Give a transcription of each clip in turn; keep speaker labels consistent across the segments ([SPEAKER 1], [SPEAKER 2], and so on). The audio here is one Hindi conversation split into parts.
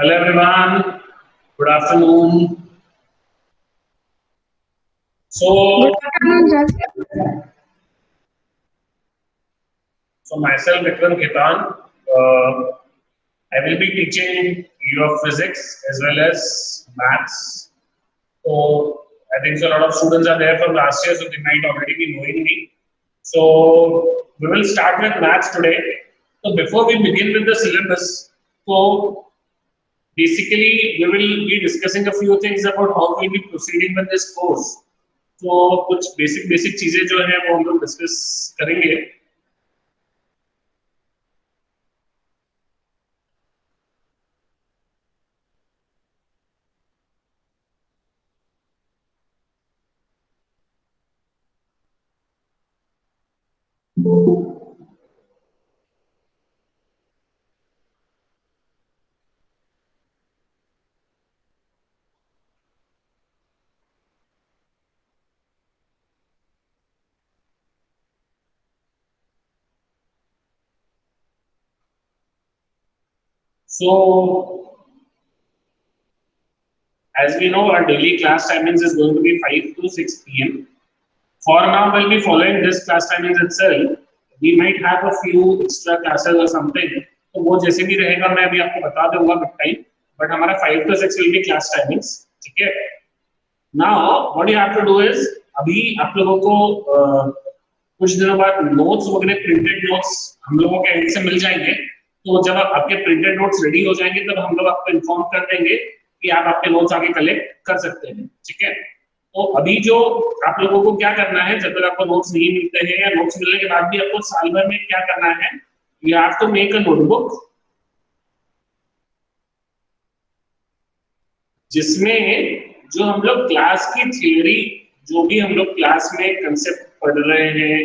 [SPEAKER 1] Hello everyone, good afternoon.
[SPEAKER 2] Good
[SPEAKER 1] So,
[SPEAKER 2] afternoon, sir.
[SPEAKER 1] myself Vikram Khitan, uh, I will be teaching you of physics as well as maths. So, I think so a lot of students are there from last year, so they might already be knowing me. So, we will start with maths today. So, before we begin with the syllabus, so basically we will be discussing a few things about how we will be proceeding with this course. तो कुछ बेसिक चीजें जो है वो हम लोग डिस्कस करेंगे. So, as we know, our daily class timings is going to be 5 to 6 p.m. For now, we'll be following this class timings itself. We might have a few extra classes or something. तो वो जैसे भी रहेगा मैं अभी आपको बता दूंगा विद टाइम. बट हमारा 5 to 6 will be class timings. ठीक है. Now, what you have to do is अभी आप लोगों को कुछ दिनों बाद नोट्स वगैरह प्रिंटेड नोट्स हम लोगों के एंड से मिल जाएंगे. तो जब आपके प्रिंटेड नोट्स रेडी हो जाएंगे तब हम लोग आपको इन्फॉर्म कर देंगे कि आप आपके नोट्स आगे कलेक्ट कर सकते हैं. ठीक है. तो अभी जो आप लोगों को क्या करना है, जब तक आपको नोट्स नहीं मिलते हैं या नोट्स मिलने के बाद भी आपको साल भर में क्या करना है, you have to make a notebook जिसमें जो हम लोग क्लास की थियोरी, जो भी हम लोग क्लास में कंसेप्ट पढ़ रहे हैं,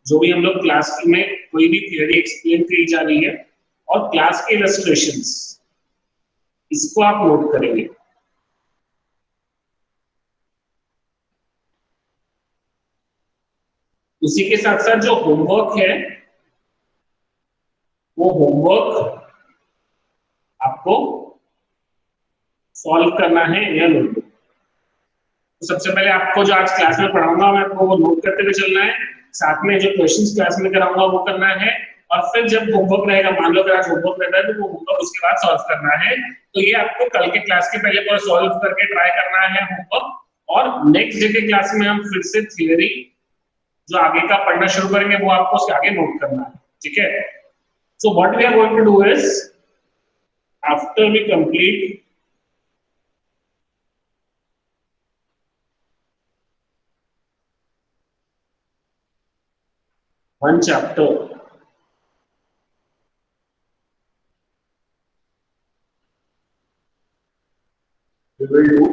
[SPEAKER 1] जो भी हम लोग क्लास में कोई भी थियोरी एक्सप्लेन की जा रही है और क्लास के इलस्ट्रेशंस, इसको आप नोट करेंगे. उसी के साथ साथ जो होमवर्क है वो होमवर्क आपको सॉल्व करना है या नोटबुक. तो सबसे पहले आपको जो आज क्लास में पढ़ाऊंगा मैं आपको वो नोट करते हुए चलना है. साथ में जो क्वेश्चंस क्लास में कराऊंगा वो करना है. और फिर जब होमवर्क रहेगा, मान लो अगर आज होमवर्क रहता है तो वो होमवर्क उसके बाद सॉल्व करना है. तो ये आपको कल के क्लास के पहले पूरा सॉल्व करके ट्राई करना है होमवर्क. और नेक्स्ट डे के क्लास में हम फिर से थियरी जो आगे का पढ़ना शुरू करेंगे वो आपको उसके आगे नोट करना है. ठीक है. So what we are going to do is after we complete one chapter, we will do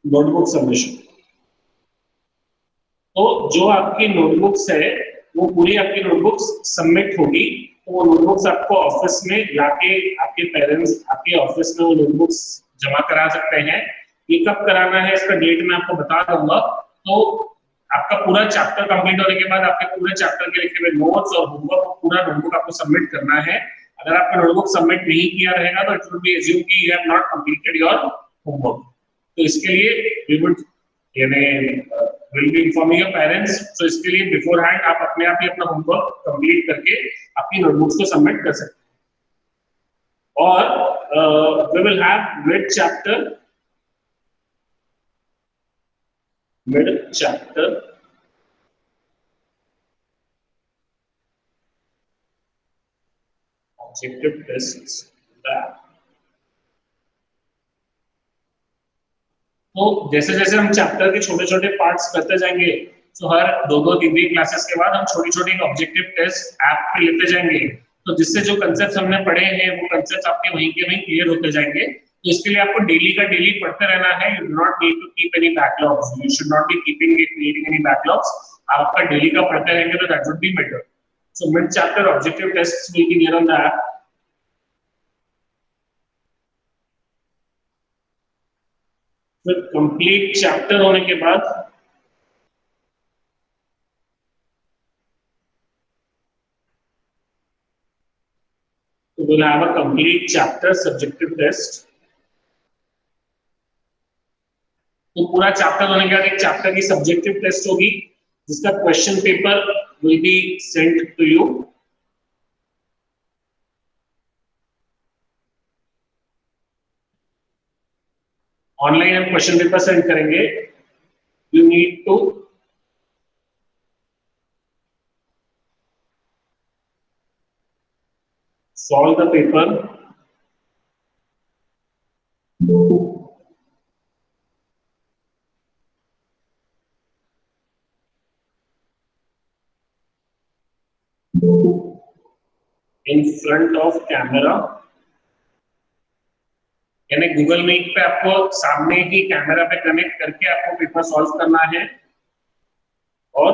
[SPEAKER 1] notebook submission. तो जो आपकी नोटबुक्स है वो पूरी आपकी नोटबुक्स सबमिट होगी. तो वो नोटबुक्स आपको ऑफिस में लाके आपके पेरेंट्स आपके ऑफिस में वो नोटबुक्स जमा करा सकते हैं. ये कब कराना है इसका डेट मैं आपको बता दूंगा. तो आपका पूरा चैप्टर कंप्लीट होने के बाद आपके पूरे चैप्टर के लिखे हुए नोट्स और होमवर्क पूरा नोटबुक आपको सबमिट करना है. अगर आपका नोटबुक सबमिट नहीं किया रहेगा तो इट वुड बी अज्यूम कि you have not completed your homework. तो इसके लिए we would will be informing your parents. तो इसके लिए बिफोर हैंड आप अपने आप ही अपना होमवर्क कंप्लीट करके अपनी नोटबुक्स को सबमिट कर सकते हैं. और we will have mid chapter objective tests that. तो जैसे जैसे हम चैप्टर के छोटे छोटे पार्ट्स करते जाएंगे तो हर दो दो तीन तीन क्लासेस के बाद हम छोटी छोटी ऑब्जेक्टिव टेस्ट ऐप पे लेते जाएंगे. तो जिससे जो कंसेप्ट हमने पढ़े हैं वो कंसेप्ट आपके वहीं के वहीं क्लियर होते जाएंगे. तो इसके लिए आपको डेली का डेली पढ़ते रहना है. You do not need to keep any backlogs. You should not be keeping creating any backlogs. आपका डेली का पढ़ते रहेंगे तो that would be better. So mid chapter objective tests will be there on the app. फिर कंप्लीट चैप्टर होने के बाद So we'll have a complete chapter subjective test. तो पूरा चैप्टर होने के बाद एक चैप्टर की सब्जेक्टिव टेस्ट होगी जिसका question paper will be sent to you. Online हम क्वेश्चन पेपर सेंड करेंगे. You need to solve the paper in front of camera. यानी गूगल मीट पे आपको सामने ही कैमरा पे कनेक्ट करके आपको पेपर सॉल्व करना है और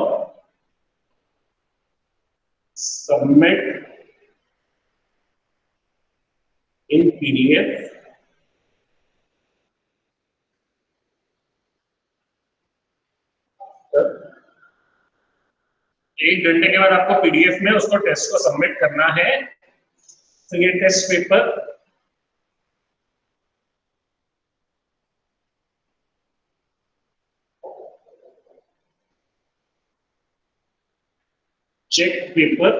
[SPEAKER 1] सबमिट इन पीडीएफ. एक घंटे के बाद आपको पीडीएफ में उसको टेस्ट को सबमिट करना है. तो ये test paper check paper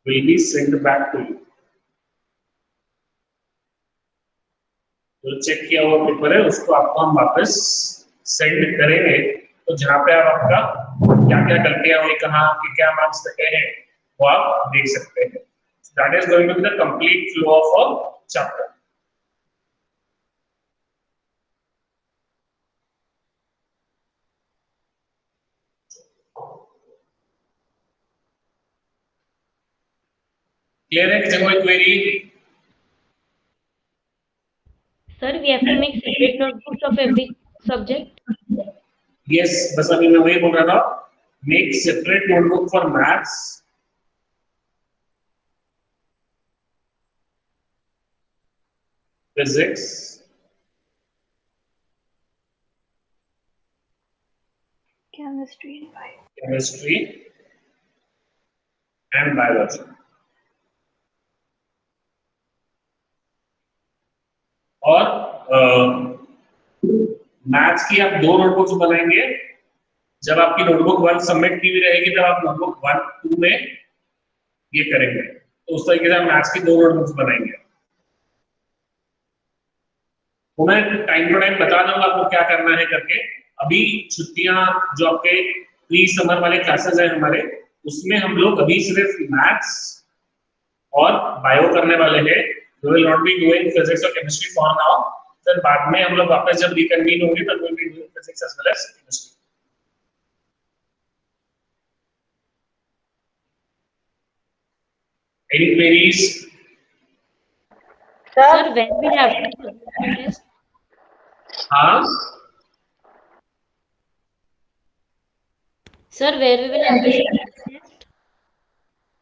[SPEAKER 1] will be sent back to you. जो चेक किया हुआ पेपर है उसको आपको हम वापस सेंड करेंगे. तो जहां पे आप आपका क्या क्या गलतियां हुई, कहाँ आपके क्या मार्क्स रखे हैं वो आप देख सकते हैं. That is going to be the complete flow of a chapter. Clear है? किसी कोई query?
[SPEAKER 3] Sir, we have to make separate notebooks of every subject.
[SPEAKER 1] Yes, बस अभी मैं वही बोल रहा था. Make separate notebook for maths, physics, chemistry and biology. और मैथ्स की आप 2 नोटबुक्स बनाएंगे. जब आपकी नोटबुक 1 सबमिट की हुई रहेगी तब आप नोटबुक 1, 2 में ये करेंगे. तो उस तरीके से आप मैथ्स की 2 नोटबुक्स बनाएंगे. तो मैं टाइम टू टाइम बता दूंगा आपको क्या करना है करके. अभी छुट्टियां जो आपके प्री समर वाले क्लासेस हैं हमारे, उसमें हम लोग अभी सिर्फ मैथ्स और बायो करने वाले हैं. We will not be doing physics और केमिस्ट्री फॉर नाउ. फिर बाद में हम लोग वापस जब रिकन्वीन होंगे तब will be doing physics as well as chemistry. Any queries?
[SPEAKER 3] Sir, when we have to submit the test?
[SPEAKER 1] हाँ,
[SPEAKER 3] Sir, where we will have to submit the test?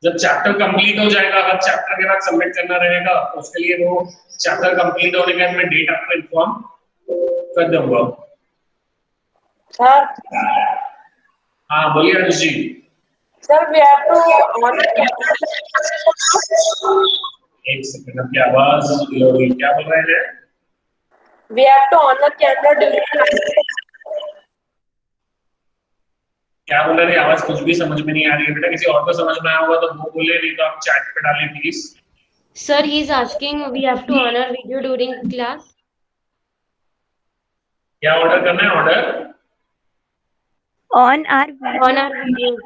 [SPEAKER 1] जब चैप्टर कंप्लीट हो जाएगा, हर चैप्टर के बाद सबमिट करना रहेगा. तो उसके लिए वो चैप्टर कंप्लीट होने के बाद मैं डेट आपको इन्फॉर्म कर दूंगा.
[SPEAKER 4] सर,
[SPEAKER 1] हाँ बोलिए Anuj ji.
[SPEAKER 4] Sir we have to on
[SPEAKER 1] एक सेकंड, आपकी आवाज क्या बोल रहे हैं?
[SPEAKER 4] We have to on the camera during.
[SPEAKER 1] क्या बोल रहे हैं? आवाज कुछ भी समझ में नहीं आ रही है बेटा. किसी और को समझ में आया होगा तो वो बोले, नहीं तो आप चैट पे डालें please.
[SPEAKER 3] Sir, he is asking we have to on our video during class.
[SPEAKER 1] क्या ऑर्डर करना है? Order
[SPEAKER 2] On our
[SPEAKER 3] video.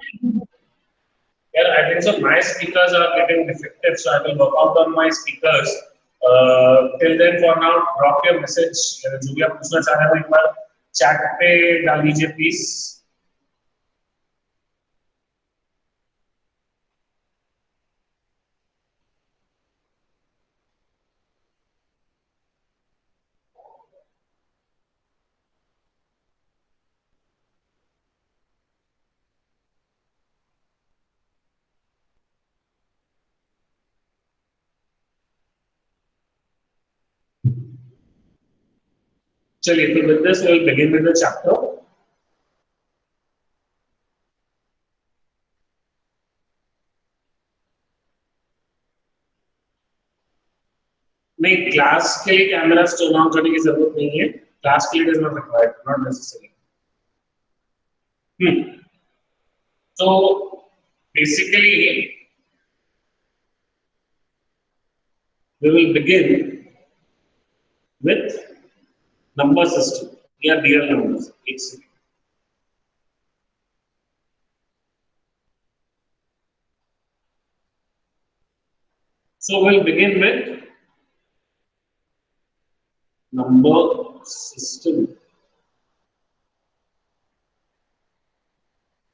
[SPEAKER 1] यार, I think so my speakers are getting defective, so I will work out on my speakers. Till then, for now, drop your message. जो भी आप पूछना चाह रहे हो एक बार चैट पे डाल दीजिए प्लीज. चलिए, तो with this we'll begin with the chapter. नहीं, क्लास के लिए कैमरा स्टोन ऑन करने की जरूरत नहीं है. क्लास के लिए it is not required, not necessary. So basically we will begin with number system या real numbers. एक second. So we'll begin with number system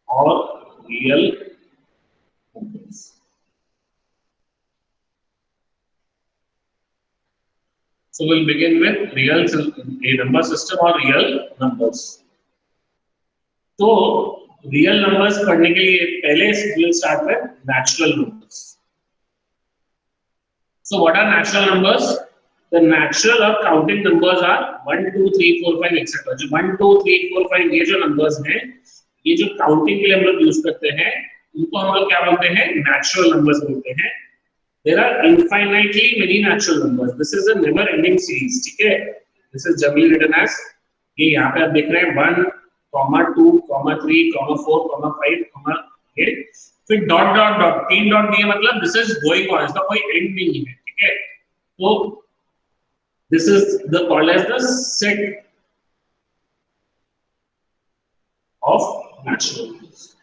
[SPEAKER 1] or real numbers. So we'll begin with a number system or real numbers. तो real numbers पढ़ने के लिए पहले we'll start with natural numbers. So what are natural numbers? The natural or counting numbers are 1, 2, 3, 4, 5, etc. जो 1, 2, 3, 4, 5 ये जो numbers हैं, ये जो counting के लिए हम लोग यूज करते हैं, उनको हम लोग क्या बोलते हैं? Natural numbers बोलते हैं. There are infinitely many natural numbers. This is a never-ending series. ठीक है? This is generally written as ये यहाँ पे आप देख रहे हैं 1, 2, 3, 4, 5, 8. फिर डॉट डॉट डॉट 3 डॉट दिए मतलब this is going on. इसका कोई end नहीं है. ठीक है? तो this is the called as the set of natural numbers.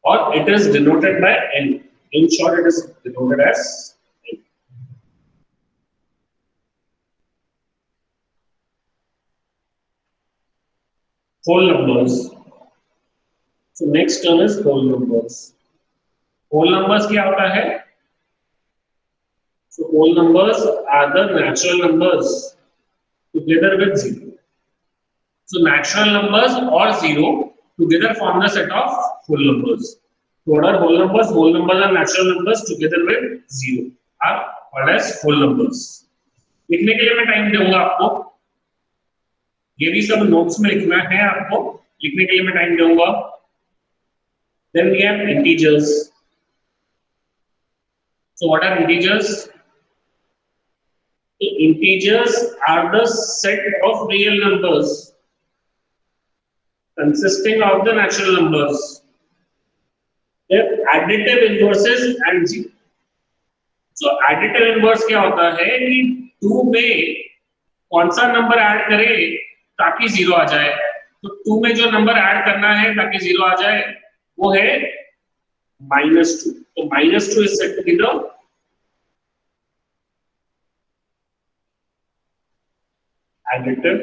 [SPEAKER 1] Or it is denoted by n. In short, it is denoted as n. Whole numbers. So next term is whole numbers. Whole numbers क्या होता है? So whole numbers are the natural numbers together with zero. So natural numbers or zero together form the set of whole numbers. So what are whole numbers? Whole numbers are natural numbers together with zero are called as whole numbers. लिखने के लिए मैं टाइम दूंगा आपको. ये भी सब नोट्स में लिखना है आपको. लिखने के लिए मैं टाइम दूंगा. Then we have integers. So what are integers? The integers are the set of real numbers consisting of the natural numbers. Their additive inverses and zero. So additive inverse क्या होता है कि 2 में कौन सा नंबर ऐड करें ताकि जीरो आ जाए. तो 2 में जो नंबर ऐड करना है ताकि जीरो आ जाए वो है -2. तो -2 is said to be the additive.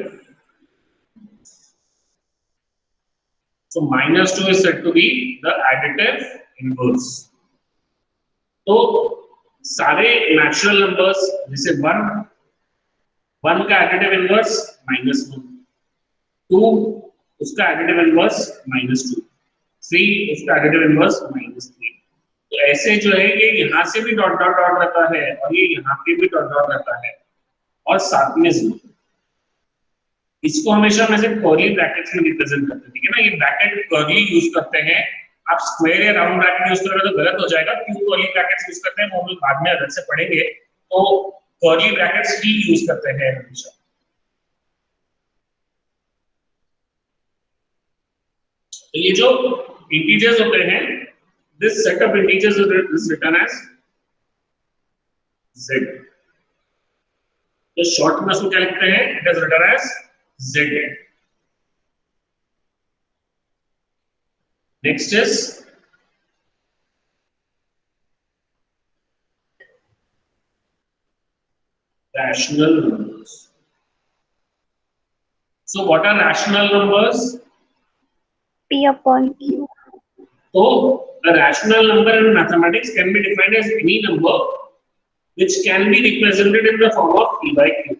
[SPEAKER 1] So -2 is said to be the additive inverse. तो सारे natural numbers जैसे 1 का additive inverse -1, 2 उसका additive inverse -2, 3 उसका additive inverse -3. तो ऐसे जो है ये यहाँ से भी डॉट डॉट डॉट रहता है और ये यहाँ पे भी डॉट डॉट रहता है और साथ में 0. इसको हमेशा हम ऐसे कर्ली ब्रैकेट्स में रिप्रेजेंट करते हैं. ठीक है ना? ये ब्रैकेट कर्ली यूज करते हैं. आप स्क्वायर या राउंड ब्रैकेट यूज करोगे तो गलत हो जाएगा. क्यों कर्ली ब्रैकेट्स यूज करते हैं वो हम लोग बाद में अलग से पढ़ेंगे. तो कर्ली ब्रैकेट्स ही यूज करते हैं हमेशा. तो ये जो इंटीजर्स होते हैं, this set of integers is written as z. तो शॉर्ट में उसको क्या लिखते हैं? It is written as z. Next is rational numbers. So what are rational numbers?
[SPEAKER 2] P upon Q.
[SPEAKER 1] So a rational number in mathematics can be defined as any number which can be represented in the form of p by q.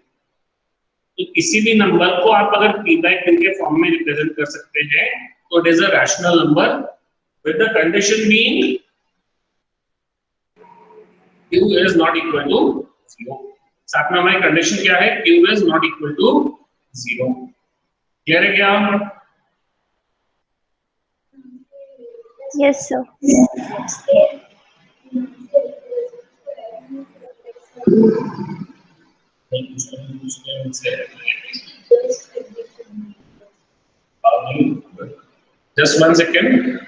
[SPEAKER 1] तो किसी भी नंबर को आप अगर p by q के फॉर्म में रिप्रेजेंट कर सकते हैं तो it is a rational number with the condition being Q is not equal to 0. साथ में हमारी कंडीशन क्या है? Q is not equal to 0. Clear है क्या?
[SPEAKER 2] Yes, sir.
[SPEAKER 1] Just 1 second.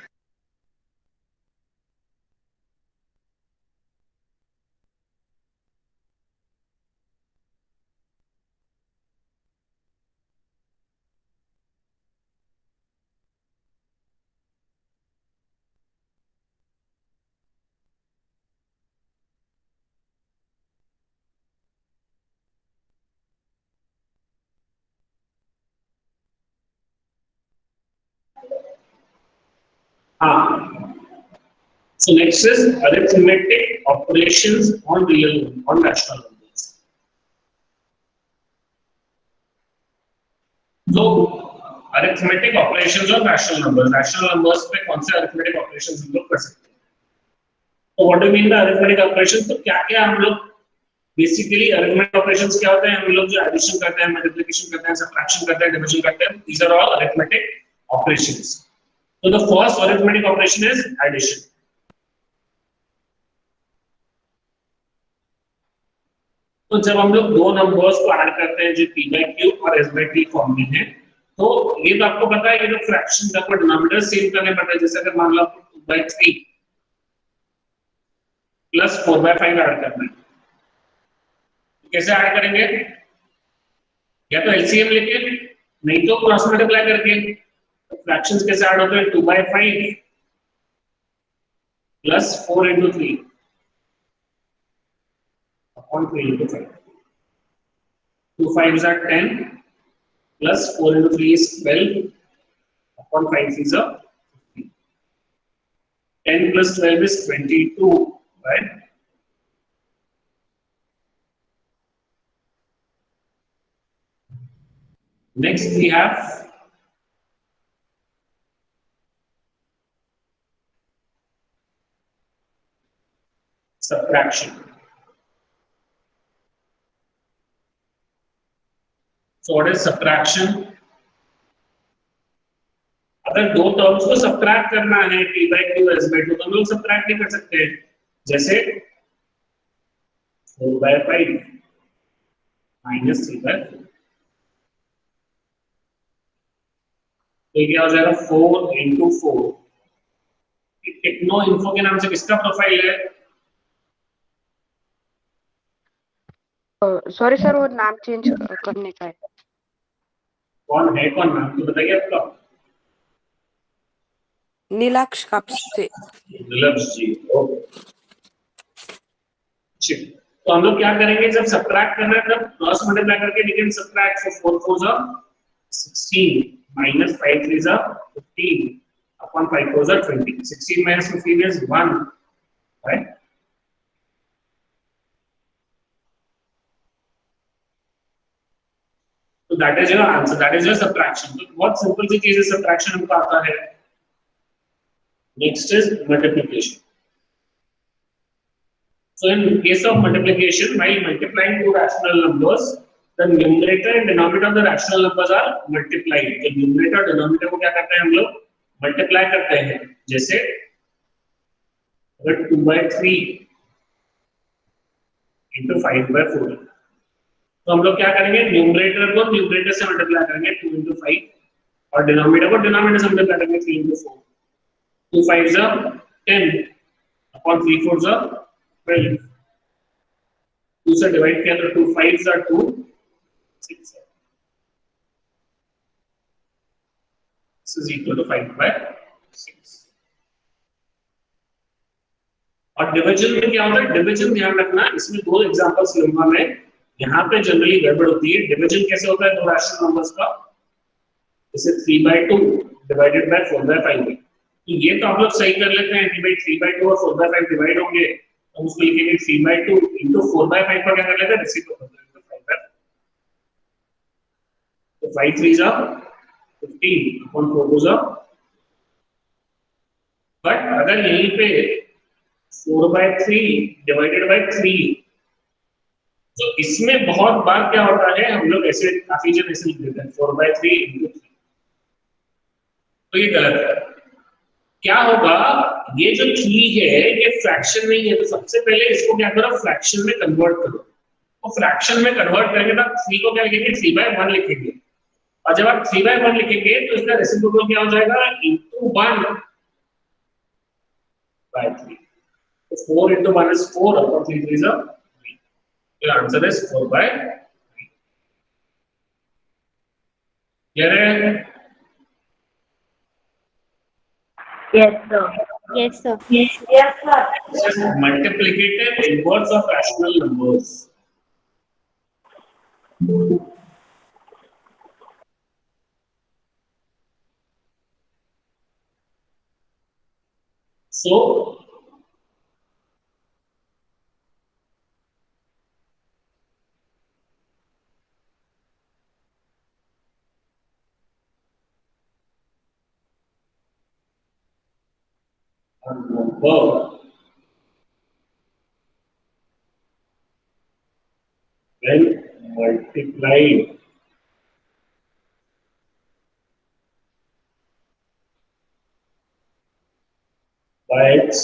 [SPEAKER 1] So next is arithmetic operations on rational numbers. So arithmetic operations on rational numbers. Rational numbers पे कौन से arithmetic operations हम लोग कर सकते हैं? तो what do you mean by arithmetic operations? तो क्या क्या हम लोग बेसिकली arithmetic operations क्या होते हैं? हम लोग जो addition करते हैं, multiplication करते हैं, subtraction करते हैं, division करते हैं, these are all arithmetic operations. So the first arithmetic operation is addition. तो जब हम लोग दो नंबर्स को ऐड करते हैं जो p by q और s by t फॉर्म में है, तो ये तो आपको पता है, ये जो फ्रैक्शन का डिनोमिनेटर सेम करने पड़ता है. जैसे अगर मान लो आपको 2 by 3 प्लस 4 by 5 ऐड करना है, तो कैसे ऐड करेंगे? या तो एलसीएम लेके, नहीं तो क्रॉस मल्टीप्लाई करके. तो फ्रैक्शंस कैसे ऐड होते हैं? 2 by 5 plus 4 into 3 upon 3 into 5. 2 5s are 10 plus 4 into 3 is 12 upon 5 is a 15. 10 plus 12 is 22, right? Next we have subtraction. So what is subtraction? अगर दो टर्म्स को सब्ट्रैक्ट करना है p by q s by 2, तो हम लोग सब्ट्रैक्ट नहीं कर सकते. जैसे 4 by 5 minus 3 by 4, तो क्या हो जाएगा? 4 into 4. टेक्नो इन्फो के नाम से किसका प्रोफाइल है?
[SPEAKER 5] सॉरी सर, वो नाम चेंज करने का है.
[SPEAKER 1] कौन है? कौन नाम तो बताइए आपका.
[SPEAKER 5] नीलाक्ष कापसे.
[SPEAKER 1] नीलक्ष जी. ओके, ठीक. तो हम लोग क्या करेंगे? जब सब्ट्रैक्ट करना है तब क्रॉस मल्टीप्लाई करके we can subtract. So 4 4s are 16 minus 5 3s are 15 upon 5 4s are 20. 16 minus 15 is 1, right? So that is your answer. That is your subtraction. तो बहुत सिंपल सी चीज है subtraction, हमको आता है. Next is multiplication. So in case of multiplication, while multiplying two rational numbers, the numerator and denominator of the rational numbers are multiplied. तो numerator और denominator को क्या करते हैं हम लोग? Multiply करते हैं. जैसे अगर 2 by 3 into 5 by 4, तो हम लोग क्या करेंगे? न्यूमरेटर को न्यूमरेटर से मल्टीप्लाई करेंगे 2 into 5 और डिनोमिनेटर को डिनोमिनेटर से मल्टीप्लाई करेंगे 3 into 4. 2 5s are 10 upon 3 4s are 12. 2 से डिवाइड किया तो 2 5s are 2 6. This is equal to 5 by 6. और डिवीजन में क्या होता है? डिवीजन ध्यान रखना, इसमें दो एग्जांपल्स लूंगा मैं. यहाँ पे जनरली गड़बड़ होती है. डिवीजन कैसे होता है दो रैशनल नंबर्स का? जैसे 3 by 2 डिवाइडेड बाय 4 by 5. तो ये तो आप लोग सही कर लेते हैं कि भाई 3 by 2 और 4 by 5 डिवाइड होंगे, तो उसको लिखेंगे 3 by 2 into 4 by 5 पर क्या कर लेते हैं? रेसिप्रोकल कर देते हैं 5 by 5. तो 5 3s are 15 upon 4 2s are. But अगर यहीं पे 4/3 डिवाइडेड बाय 3। तो इसमें बहुत बार क्या होता है, हम लोग ऐसे काफी जन ऐसे लिख देते हैं 4/3 into 3, तो ये गलत है। क्या होगा, ये जो 3 है ये फ्रैक्शन नहीं है, तो सबसे पहले इसको क्या करो, फ्रैक्शन में कन्वर्ट करो। तो फ्रैक्शन में कन्वर्ट करेंगे तो 3 को क्या लिखेंगे, 3/1 लिखेंगे। और जब आप 3/1 लिखेंगे तो इसका रेसिप्रोकल क्या हो जाएगा, into 1/3। So 4 into 1 is 4, upon 3 is a 3. The answer is 4/3. Clear है?
[SPEAKER 3] Yes, sir.
[SPEAKER 2] Yes, sir.
[SPEAKER 4] Yes, sir.
[SPEAKER 1] This is multiplicative inverse of rational numbers. So a number when multiplied by its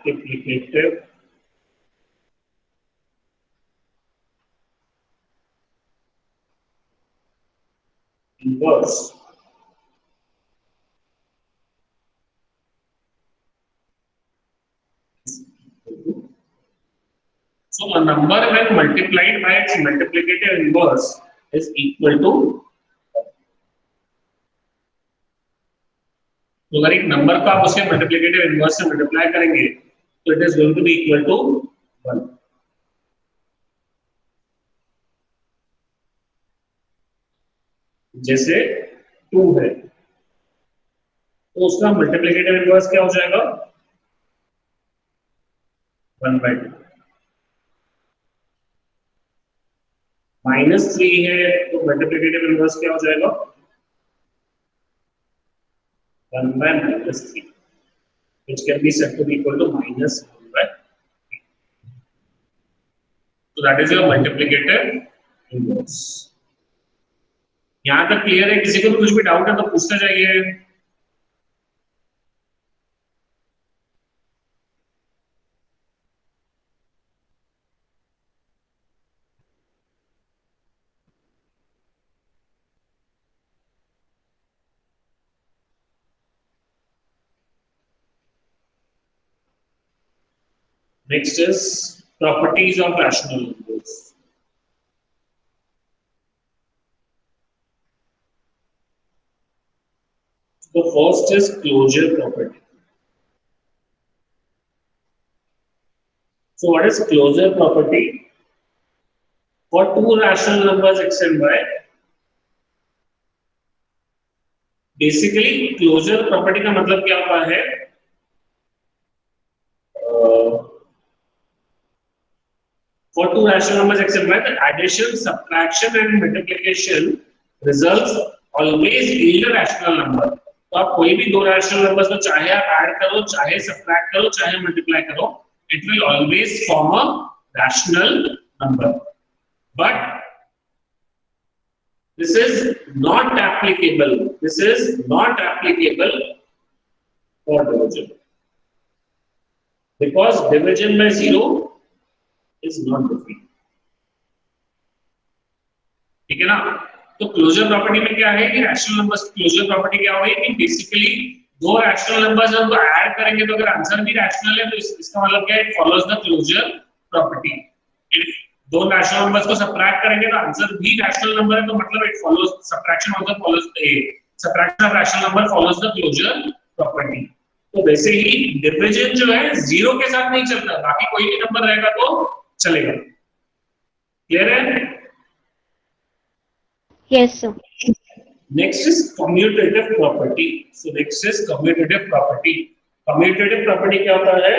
[SPEAKER 1] multiplicative inverse so a number when multiplied by its multiplicative inverse is equal to, तो अगर एक नंबर को आप उसके मल्टीप्लिकेटिव इनवर्स से मल्टीप्लाई करेंगे तो it is going to be equal to 1। जैसे 2 है तो उसका मल्टीप्लिकेटिव इनवर्स क्या हो जाएगा, 1/2। -3 है तो मल्टीप्लिकेटिव इनवर्स क्या हो जाएगा, 1/-3, which can be said to be equal to -1/3. So that is your multiplicative inverse. यहां तक क्लियर है? किसी को भी कुछ भी डाउट है तो पूछते जाइए। Next is properties of rational numbers. The first is closure property. So what is closure property? For two rational numbers x and y, basically closure property का मतलब क्या होता है, for two rational numbers x and y, the addition, subtraction and multiplication results always yield a rational number. तो आप कोई भी दो रैशनल नंबर्स को चाहे आप ऐड करो, चाहे सब्ट्रैक्ट करो, चाहे मल्टीप्लाई करो, it will always form a rational number. But this is not applicable. This is not applicable for division, because division by 0 is not different. ठीक है ना? तो क्लोजर प्रॉपर्टी में क्या है कि रैशनल नंबर्स की क्लोजर प्रॉपर्टी क्या होगी कि बेसिकली दो रैशनल नंबर्स हम ऐड करेंगे तो अगर आंसर भी रैशनल है तो इसका मतलब क्या है, it follows the closure property. If दो रैशनल नंबर्स को सबट्रैक्ट करेंगे तो आंसर भी रैशनल नंबर है, तो मतलब it follows subtraction also follows subtraction of rational number follows the closure property. तो वैसे ही डिवीजन जो है जीरो के साथ नहीं चलता, बाकी कोई भी नंबर रहेगा तो चलेगा। क्लियर है?
[SPEAKER 2] Yes, sir.
[SPEAKER 1] Next is commutative property. So next is commutative property. Commutative property क्या होता है?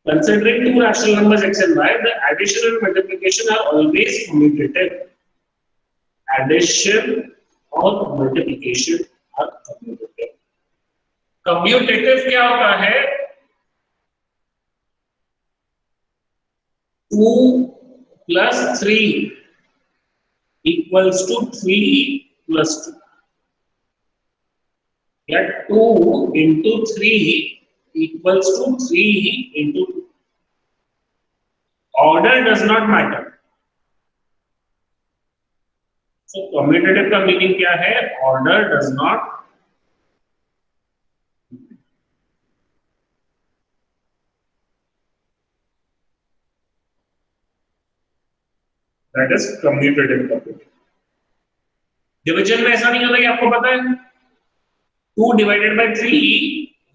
[SPEAKER 1] Considering two rational numbers x and y, the addition and multiplication are always commutative. addition और multiplication are commutative. Commutative क्या होता है? 2 plus 3 equals to 3 plus 2. या 2 into 3 equals to 3 into 2. Order does not matter. So commutative का मीनिंग क्या है? Order does not. That is commutative property. Division में ऐसा नहीं होता कि आपको पता है 2 divided by 3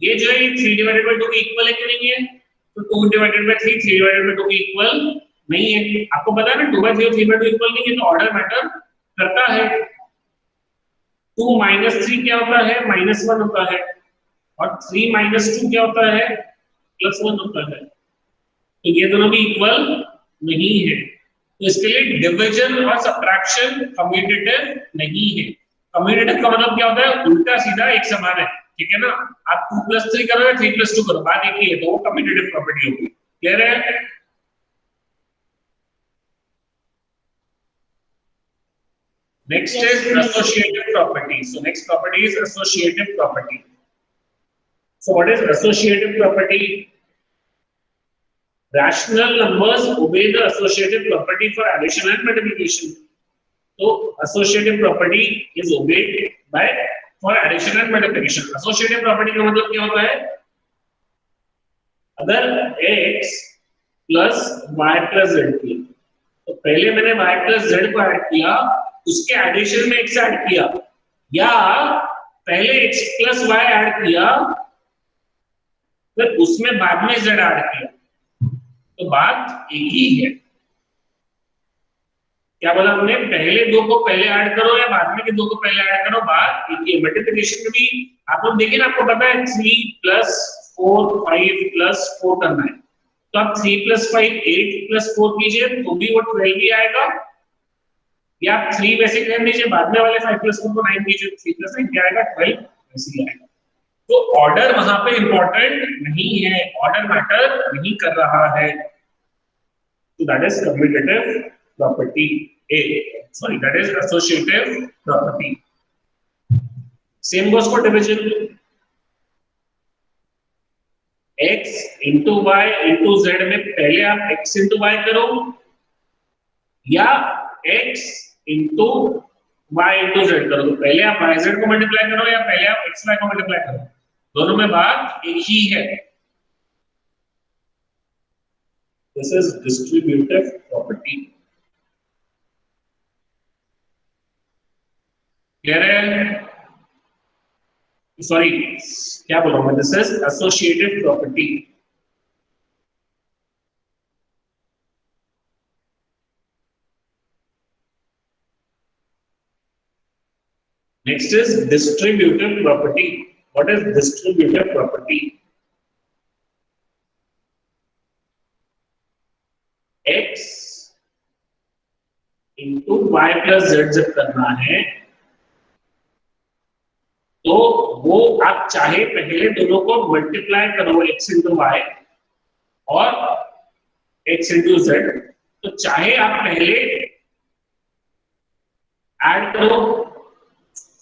[SPEAKER 1] ये जो है 3 divided by 2 के इक्वल है कि नहीं है? तो 2 divided by 3 3 divided by 2 के इक्वल नहीं है। आपको पता है ना 2 by 3 और 3 by 2 इक्वल नहीं है, तो ऑर्डर मैटर करता है। 2 minus 3 क्या होता है? -1 होता है, और 3 minus 2 क्या होता है? +1 होता है। तो ये दोनों भी इक्वल नहीं है, तो इसके लिए डिवीजन और सब्ट्रैक्शन कम्यूटेटिव नहीं है। कम्यूटेटिव का मतलब क्या होता है? उल्टा सीधा एक समान है, ठीक है ना? आप 2 + 3 करो या 3 + 2 करो, बात एक ही है, तो वो कम्यूटेटिव प्रॉपर्टी होगी। क्लियर है? Next is associative property. So next property is associative property. So what is associative property? Rational numbers obey the associative property for addition and multiplication. So associative property is obeyed by for addition and multiplication. Associative property का मतलब क्या होता है? अगर x plus y plus z किया, तो पहले मैंने y plus z को ऐड किया, उसके एडिशन में x ऐड किया, या पहले x plus y ऐड किया फिर उसमें बाद में z ऐड किया, तो बात एक ही है। क्या बोला हमने? पहले दो को पहले ऐड करो या बाद में के दो को पहले ऐड करो, बात एक ही है। मल्टीप्लिकेशन में भी आप लोग देखिए ना, आपको पता है 3 + 4 5 + 4 करना है, तो आप 3 + 5 8 + 4 कीजिए तो भी वो 12 ही आएगा, या आप 3 वैसे कर लीजिए, बाद में वाले 5 + 4 को 9 कीजिए, 3 + 9 क्या आएगा? 12 वैसे ही आएगा। तो ऑर्डर वहां पे इंपॉर्टेंट नहीं है, ऑर्डर मैटर नहीं कर रहा है। So that is commutative property A. Sorry, that is associative property. Same goes for division. X into y into z में पहले आप x into y करो, या x into y into z करो। तो पहले आप yz को मल्टीप्लाई करो या पहले आप xy को मल्टीप्लाई करो, दोनों में बात एक ही है। This is distributive property. Clear है? Sorry, क्या बोल रहा हूँ मैं? This is associative property. Next is distributive property. What is distributive property? X into y plus z जब करना है, तो वो आप चाहे पहले दोनों को मल्टीप्लाई करो x into y और x into z, तो चाहे आप पहले ऐड करो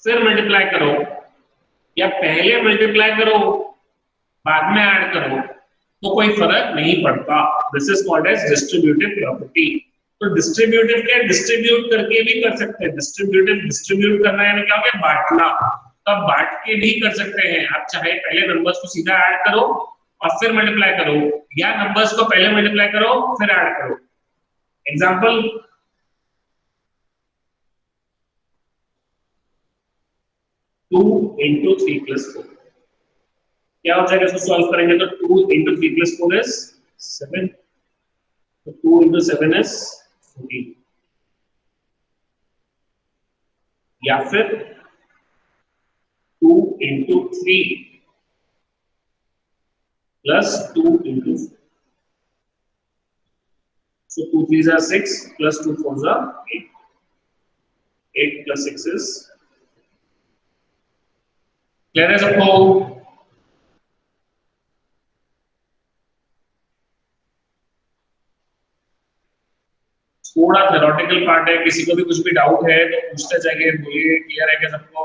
[SPEAKER 1] फिर मल्टीप्लाई करो, या पहले मल्टीप्लाई करो बाद में ऐड करो, तो कोई फर्क नहीं पड़ता। This is called as distributive property. तो डिस्ट्रीब्यूटिव क्या? डिस्ट्रीब्यूट करके भी कर सकते हैं। डिस्ट्रीब्यूट करना यानी क्या हो गया? बांटना। तब बांट के भी कर सकते हैं। आप चाहे पहले नंबर्स को सीधा ऐड करो और फिर मल्टीप्लाई करो, या नंबर्स को पहले मल्टीप्लाई करो फिर ऐड करो। एग्जांपल, टू इंटू 3 + 4 क्या हो जाएगा? इसको सॉल्व करेंगे तो 2 into 3 + 4 is 7, तो 2 into 7 is 14, या फिर 2 into 3 plus 2 into 4, so 2 3s are 6 plus 2 4s are 8, 8 plus 6 is clear है सबको? थोड़ा थेरोटिकल पार्ट है, किसी को भी कुछ भी डाउट है तो पूछते जाइए, बोलिए। क्लियर है क्या सबको?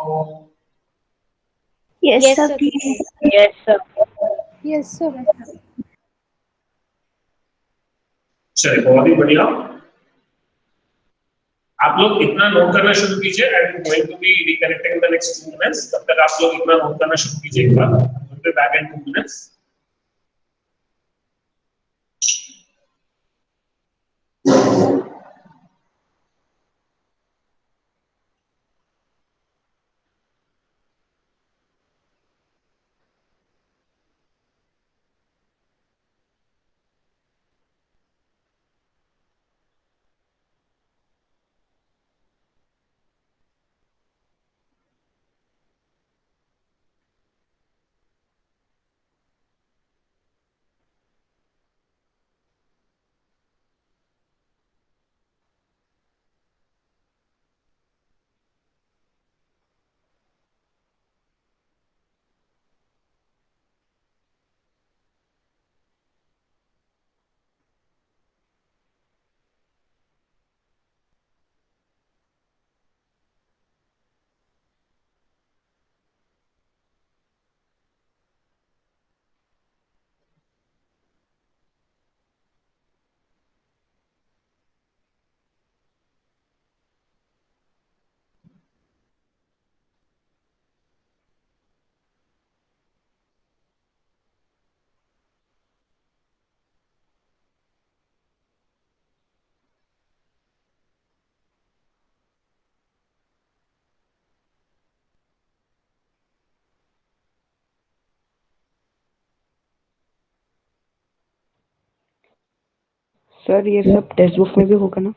[SPEAKER 2] Yes,
[SPEAKER 3] Yes,
[SPEAKER 2] sir,
[SPEAKER 3] sir.
[SPEAKER 2] please.
[SPEAKER 4] Yes, sir.
[SPEAKER 2] Yes, sir.
[SPEAKER 1] चलिए, बहुत ही बढ़िया। आप लोग इतना नोट करना शुरू कीजिए। I am going to be reconnecting the next 2 minutes. तब तक आप लोग इतना नोट करना शुरू कीजिए एक बार। Will be back in 2 minutes.
[SPEAKER 5] Sir ये सब टेक्स्ट बुक में भी होगा ना?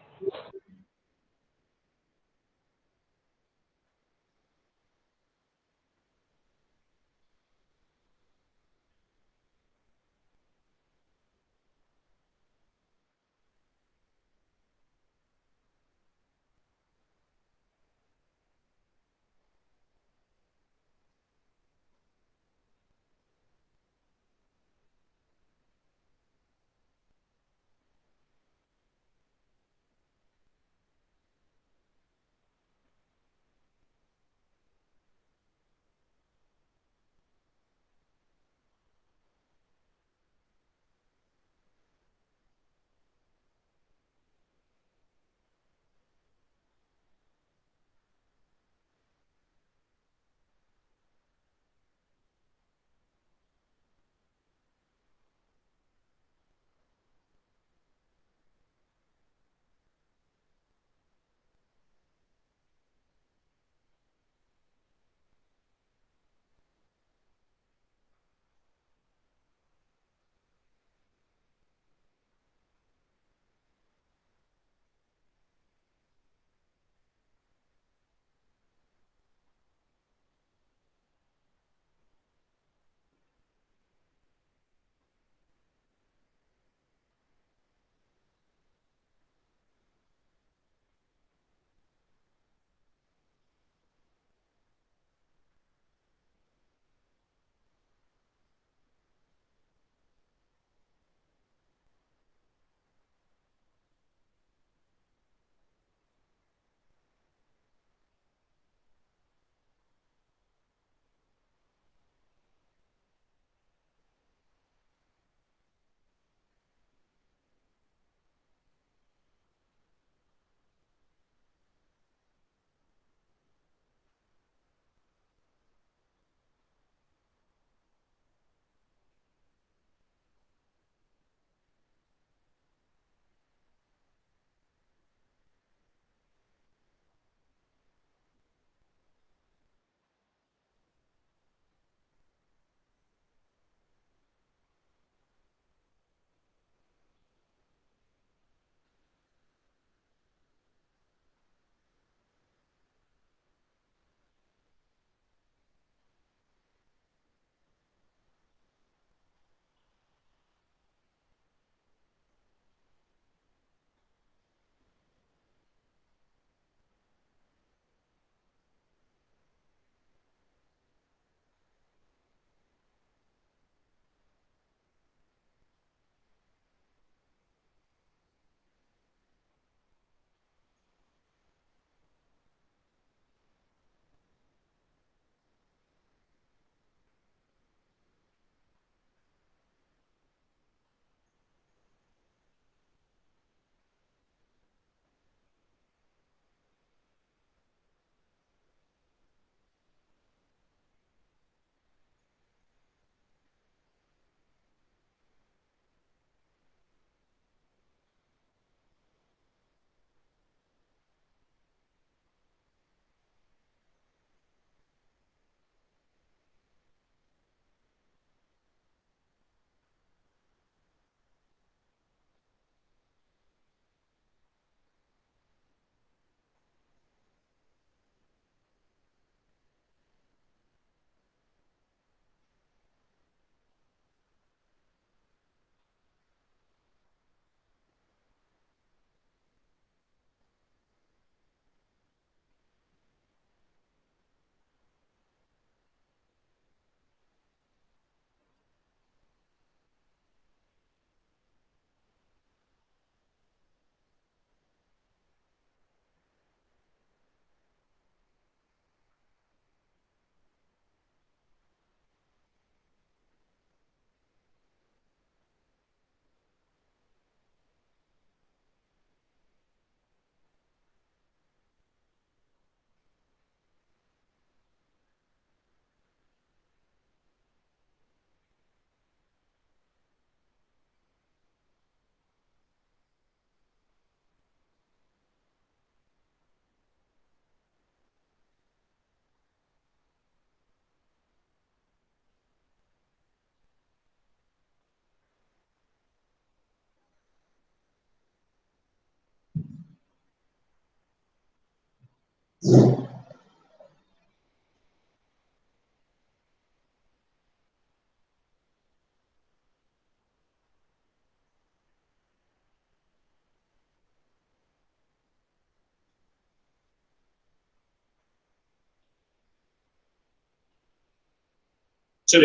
[SPEAKER 1] चलिए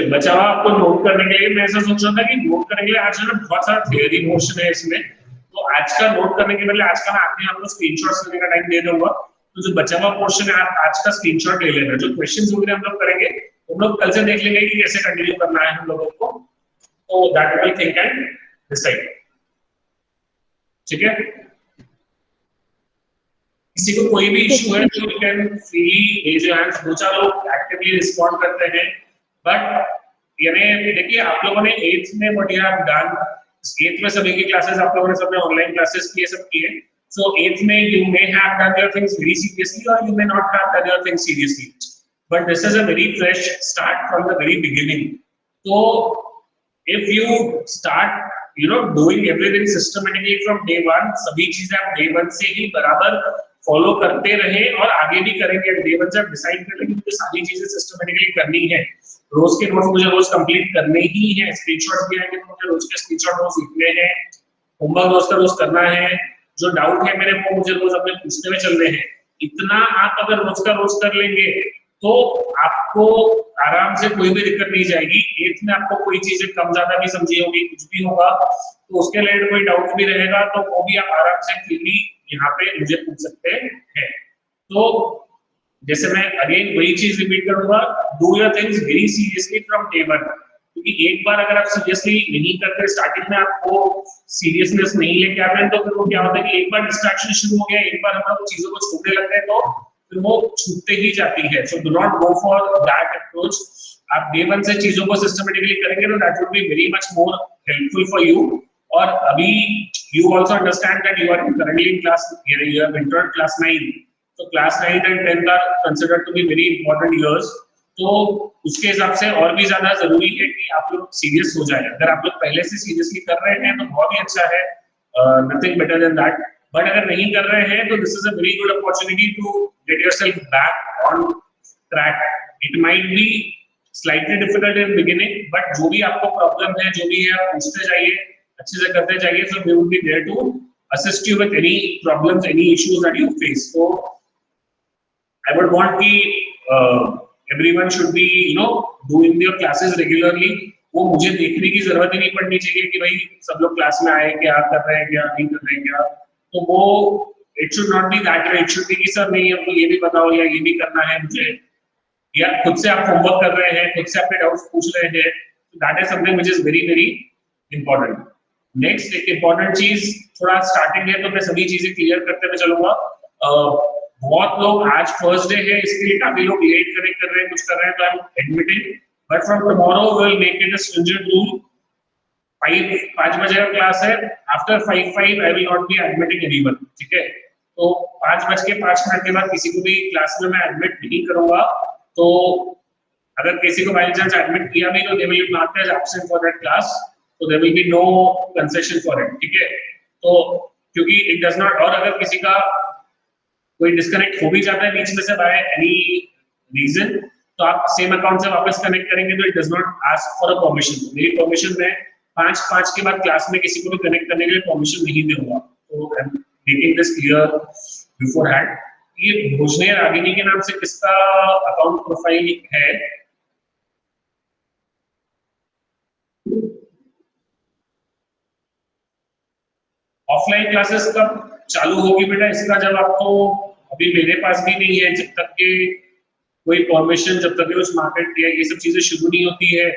[SPEAKER 1] बचा हुआ आपको नोट करने के लिए मैं ऐसा सोच रहा था कि नोट करने के लिए आज ना बहुत सारा थियरी पोर्शन है इसमें, तो आज का नोट करने के बदले आज का मैं आखिर आपको स्क्रीनशॉट्स लेने का टाइम दे दूंगा। तो जो बचा हुआ पोर्शन है आप आज का स्क्रीनशॉट ले लेना। जो क्वेश्चंस वगैरह हम लोग करेंगे हम लोग कल से देख लेंगे कि कैसे कंटिन्यू करना है हम लोगों को, तो that will think and decide. ठीक है, किसी को कोई भी इशू है तो you can freely raise your hands. दो चार लोग एक्टिवली रिस्पॉन्ड करते हैं, बट यानी देखिए आप लोगों ने 8th में what you have done, 8th में सभी की क्लासेस आप लोगों ने सबने ऑनलाइन क्लासेस किए, सब किए। So 8th में you may have done your things very seriously or you may not have done your things seriously, but this is a very fresh start from the very beginning. So if you start doing everything systematically from day one, सभी चीजें आप day one से ही बराबर फॉलो करते रहे और आगे भी करेंगे। day one से आप डिसाइड कर लेंगे कि सारी चीजें सिस्टमेटिकली करनी है, रोज के नोट्स मुझे रोज कंप्लीट करने ही है, स्क्रीनशॉट्स भी आएंगे तो मुझे रोज के स्क्रीनशॉट रोज लिखने हैं, होमवर्क रोज का रोज करना है, जो डाउट है मेरे को मुझे रोज अपने पूछते हुए चलने हैं। इतना आप अगर रोज का रोज कर लेंगे तो आपको आराम से कोई भी दिक्कत नहीं जाएगी। 8th में आपको कोई चीजें कम ज्यादा भी समझी होगी, कुछ भी होगा तो उसके रिलेटेड कोई डाउट भी रहेगा तो वो भी आप आराम से फ्रीली यहाँ पे मुझे पूछ सकते हैं। तो जैसे मैं अगेन वही चीज रिपीट करूंगा, do your things very seriously from day one, क्योंकि एक बार अगर आप सीरियसली नहीं करते, स्टार्टिंग में आपको सीरियसनेस नहीं लेके आते हैं तो फिर वो क्या होता है कि एक बार डिस्ट्रैक्शन शुरू हो गया, एक बार हम लोग चीजों को छोड़ने लगते हैं तो फिर वो छूटते ही जाती है। So do not go for that approach. आप डे वन से चीजों को सिस्टमेटिकली करेंगे तो that would be very much more helpful for you. और अभी you also understand that you are currently in class, you have entered class 9, तो class 9 and 10 are considered to be very important years. तो उसके हिसाब से और भी ज्यादा जरूरी है कि आप लोग सीरियस हो जाए। अगर आप लोग पहले से सीरियसली कर रहे हैं तो बहुत ही अच्छा है, nothing better than that. But अगर नहीं कर रहे हैं तो this is a very good opportunity to get yourself back on track. It might be slightly difficult in beginning, but जो भी आपको प्रॉब्लम है, जो भी है आप पूछते जाइए, अच्छे से करते जाइए, so we will be there to assist you with any problems, any issues that you face. So I would want कि everyone should be doing their classes regularly। वो मुझे देखने की जरूरत ही नहीं पड़नी चाहिए कि भाई सब लोग क्लास में आए, क्या कर रहे हैं, क्या नहीं कर रहे हैं, क्या। तो वो it should not B that way. It should be कि सर नहीं हमको ये भी बताओ या ये भी करना है मुझे, या खुद से आप होमवर्क कर रहे हैं, खुद से अपने डाउट्स पूछ रहे हैं। That is something which is very very important. Next एक इंपॉर्टेंट चीज, थोड़ा स्टार्टिंग है तो मैं सभी चीजें क्लियर करते हुए चलूंगा। बहुत लोग आज फर्स्ट डे है इसके लिए काफी लोग लेट कनेक्ट कर रहे हैं, कुछ कर रहे हैं, तो I am admitting, but from tomorrow we will make it a stringent rule. 5 बजे का क्लास है, after 5 I will not be admitting anyone. ठीक है, तो 5:05 के बाद किसी को भी क्लास में मैं एडमिट नहीं करूंगा। तो अगर किसी को बाय चांस एडमिट किया भी तो they will mark as absent for that class, तो there will be no concession for it. ठीक है, तो क्योंकि इट डज नॉट, और अगर किसी का कोई डिस्कनेक्ट हो भी जाता है बीच में से बाय एनी रीजन, तो आप सेम अकाउंट से वापस कनेक्ट करेंगे तो it does not ask for a permission. मेरी परमिशन में 5 के बाद क्लास में किसी को भी कनेक्ट करने के लिए परमिशन नहीं दूंगा। तो I am making this clear before hand. ये भोजने रागिनी के नाम से किसका अकाउंट प्रोफाइल है? ऑफलाइन क्लासेस कब चालू होगी बेटा? इसका जब आपको, अभी मेरे पास भी नहीं है, जब तक के कोई परमिशन, जब तक कुछ मार्केट या ये सब चीजें शुरू नहीं होती है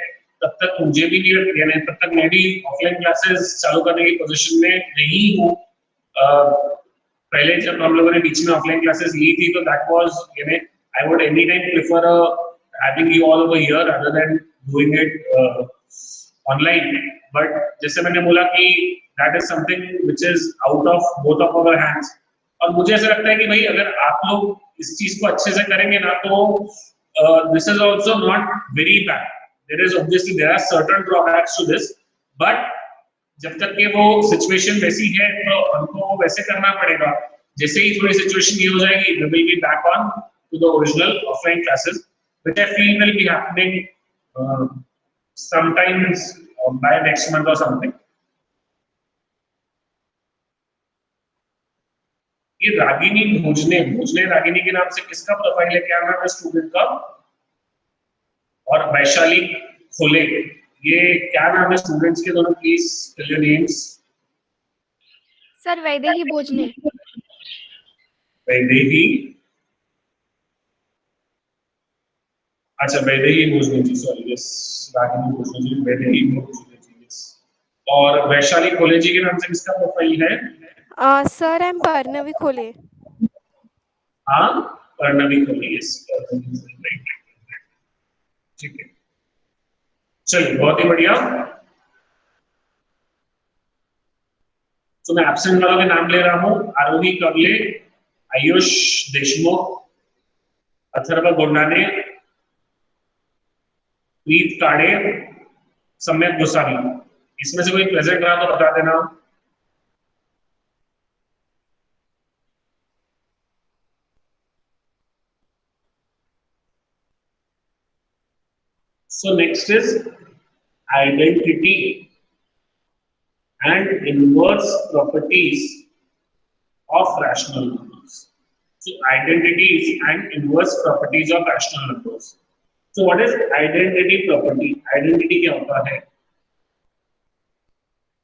[SPEAKER 1] तब तक मुझे भी नहीं, यानी तब तक मैं भी ऑफलाइन क्लासेस चालू करने की पोजीशन में नहीं हूँ। पहले जब हम लोगों ने बीच में ऑफलाइन क्लासेस ली थी तो दैट वाज, यानी I would any time prefer having you all over here rather than doing it online. But जैसे मैंने बोला कि that is something which is out of both of our hands. और मुझे ऐसा लगता है कि भाई अगर आप लोग इस चीज को अच्छे से करेंगे ना तो this is also not very bad. There is obviously there are certain drawbacks to this, but जब तक कि वो सिचुएशन वैसी है तो हमको वैसे करना पड़ेगा। जैसे ही थोड़ी सिचुएशन ये हो जाएगी, we will be back on to the original offline classes, which I feel will be happening sometimes by next month or something. ये रागिनी भोजने रागिनी के नाम से किसका प्रोफाइल है, क्या नाम है स्टूडेंट का? और वैशाली खोले, ये क्या नाम है स्टूडेंट्स के दोनों? Please tell your names.
[SPEAKER 6] Sir Vaidehi Bhojane.
[SPEAKER 1] Vaidehi, अच्छा वैदेही भोजने जी, सॉरी, यस, रागिनी भोजने जी, वैदेही भोजने जी, यस। और वैशाली खोले जी के नाम से किसका प्रोफाइल है?
[SPEAKER 6] सर आई एम पर्णवी खोले।
[SPEAKER 1] हाँ, पर्णवी खोले, यस, ठीक है, चलिए बहुत ही बढ़िया। तो मैं एब्सेंट वालों के नाम ले रहा हूँ: आरोही कवले, आयुष देशमुख, अथर्व गोंडाने, प्रीत काड़े, सम्यक गोसावी। इसमें से कोई प्रेजेंट रहा तो बता देना। So next is identity and inverse properties of rational numbers. So identities and inverse properties of rational numbers. So what is identity property? Identity क्या होता है?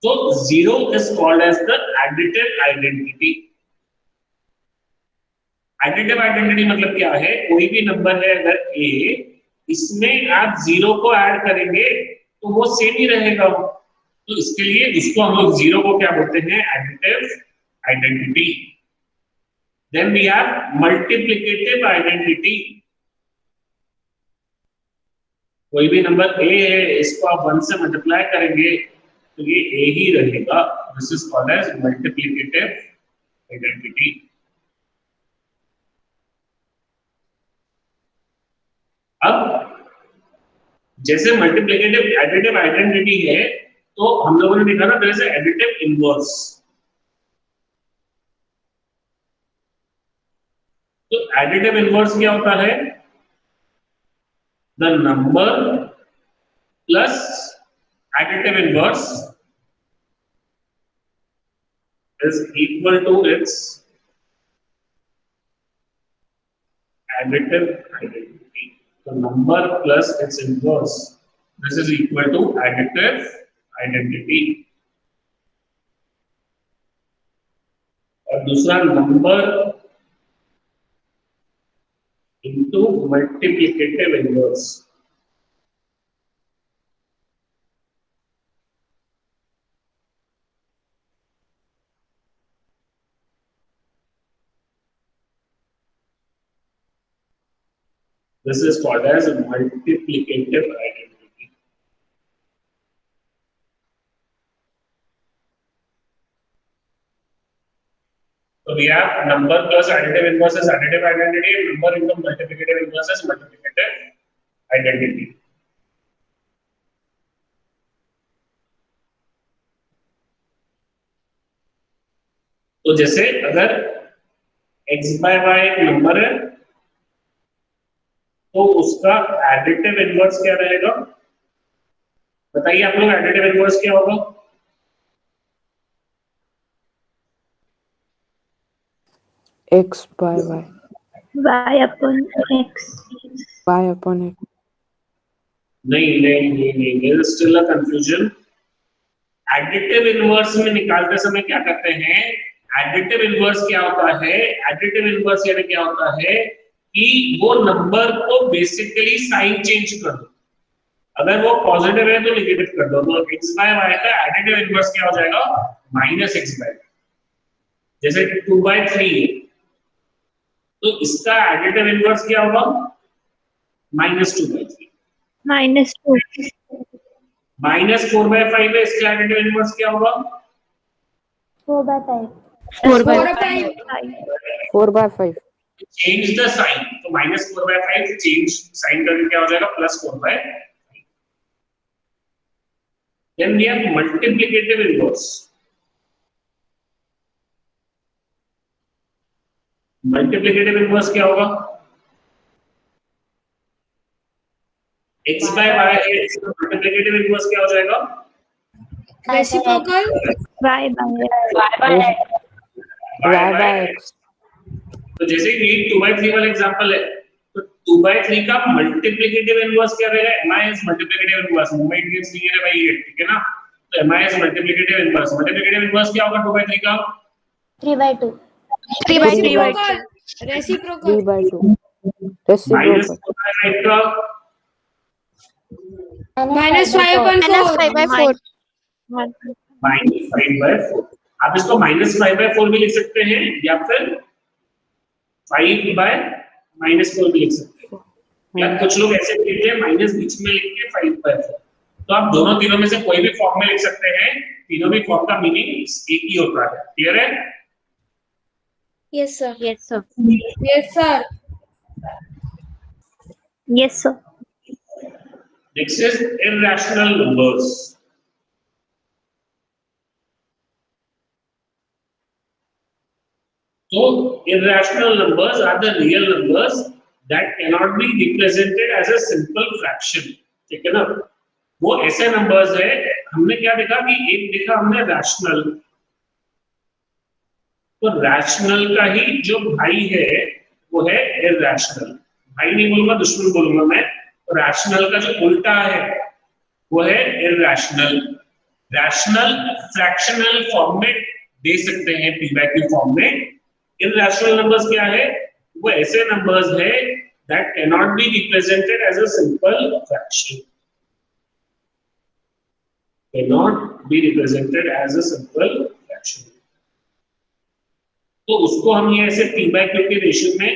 [SPEAKER 1] So zero is called as the additive identity. Additive identity मतलब क्या है? कोई भी नंबर है अगर a, इसमें आप जीरो को ऐड करेंगे तो वो सेम ही रहेगा। तो इसके लिए इसको हम लोग जीरो को क्या बोलते हैं? Additive identity. Then we have multiplicative identity. कोई भी नंबर ए है, इसको आप 1 से मल्टीप्लाई करेंगे तो ये ए ही रहेगा। This is called as multiplicative identity. अब जैसे मल्टीप्लिकेटिव एडिटिव आइडेंटिटी है, तो हम लोगों ने देखा ना देयर इज एडिटिव इनवर्स। तो एडिटिव इनवर्स क्या होता है? The number plus additive inverse is equal to its additive identity. तो number plus its inverse, this is equal to additive identity. और दूसरा number into multiplicative inverse. This is called as a multiplicative identity. So we have number plus additive inverse is additive identity, and number into multiplicative inverse is multiplicative identity. तो जैसे अगर x by y एक नंबर है तो उसका एडिटिव इनवर्स क्या रहेगा? बताइए आप लोग, एडिटिव इनवर्स क्या होगा?
[SPEAKER 5] X by Y.
[SPEAKER 2] Y upon X.
[SPEAKER 5] Y upon X.
[SPEAKER 1] नहीं, there is still a confusion. Additive inverse में निकालते समय क्या करते हैं? एडिटिव इनवर्स क्या होता है? एडिटिव इनवर्स यानी क्या होता है कि वो नंबर को बेसिकली साइन चेंज कर दो। अगर वो पॉजिटिव है तो नेगेटिव कर दो। तो x by y का एडिटिव इनवर्स क्या हो जाएगा? -x by y। जैसे 2/3, तो इसका एडिटिव इनवर्स क्या होगा? -2/3।
[SPEAKER 2] -2.
[SPEAKER 1] -4/5 है, इसका एडिटिव इनवर्स क्या होगा?
[SPEAKER 2] 4/5.
[SPEAKER 5] 4/5.
[SPEAKER 1] चेंज द साइन, तो -4/5 चेंज साइन करके क्या हो जाएगा? +4/5। Then we have multiplicative inverse. Multiplicative inverse क्या होगा? x by y है, इसका मल्टीप्लिकेटिव इनवर्स क्या हो जाएगा?
[SPEAKER 6] Reciprocal
[SPEAKER 2] Y by
[SPEAKER 5] Y by X.
[SPEAKER 1] तो जैसे कि 2/3 वाला एग्जांपल है, तो 2/3 का मल्टीप्लिकेटिव इनवर्स क्या रहेगा? MIS multiplicative inverse, movement gives नहीं है भाई ये, ठीक है ना? तो MIS मल्टीप्लिकेटिव इनवर्स क्या होगा 2/3 का?
[SPEAKER 2] 3/2.
[SPEAKER 6] 3/2 रेसिप्रोकल
[SPEAKER 5] 3/2.
[SPEAKER 1] Minus
[SPEAKER 5] Reciprocal.
[SPEAKER 1] 4/8 का
[SPEAKER 6] -5/4
[SPEAKER 1] -5/4। आप इसको -5/4 भी लिख सकते हैं या फिर 5/-4 भी लिख सकते हैं, या कुछ लोग ऐसे लिखते हैं माइनस बीच में लिख के 5/4। तो आप दोनों तीनों में से कोई भी फॉर्म में लिख सकते हैं, तीनों भी फॉर्म का मीनिंग एक ही होता है। क्लियर है?
[SPEAKER 6] Yes sir
[SPEAKER 3] Yes, sir.
[SPEAKER 6] Yes sir
[SPEAKER 2] Yes, sir.
[SPEAKER 1] Next is irrational numbers. So irrational numbers are the real numbers that cannot be represented as a simple fraction. ठीक है ना? वो ऐसे नंबर्स है, हमने क्या देखा कि एक देखा हमने रैशनल, तो रैशनल का ही जो भाई है वो है इरैशनल। भाई नहीं बोलूंगा, दुश्मन बोलूंगा मैं। तो रैशनल का जो उल्टा है वो है इरैशनल। रैशनल फ्रैक्शनल फॉर्म में दे सकते हैं p by q फॉर्म में। इरैशनल नंबर्स क्या है? वो ऐसे नंबर्स है that cannot be represented as a simple fraction. Cannot be represented as a simple fraction. तो उसको हम ये ऐसे p by q के रेशियो में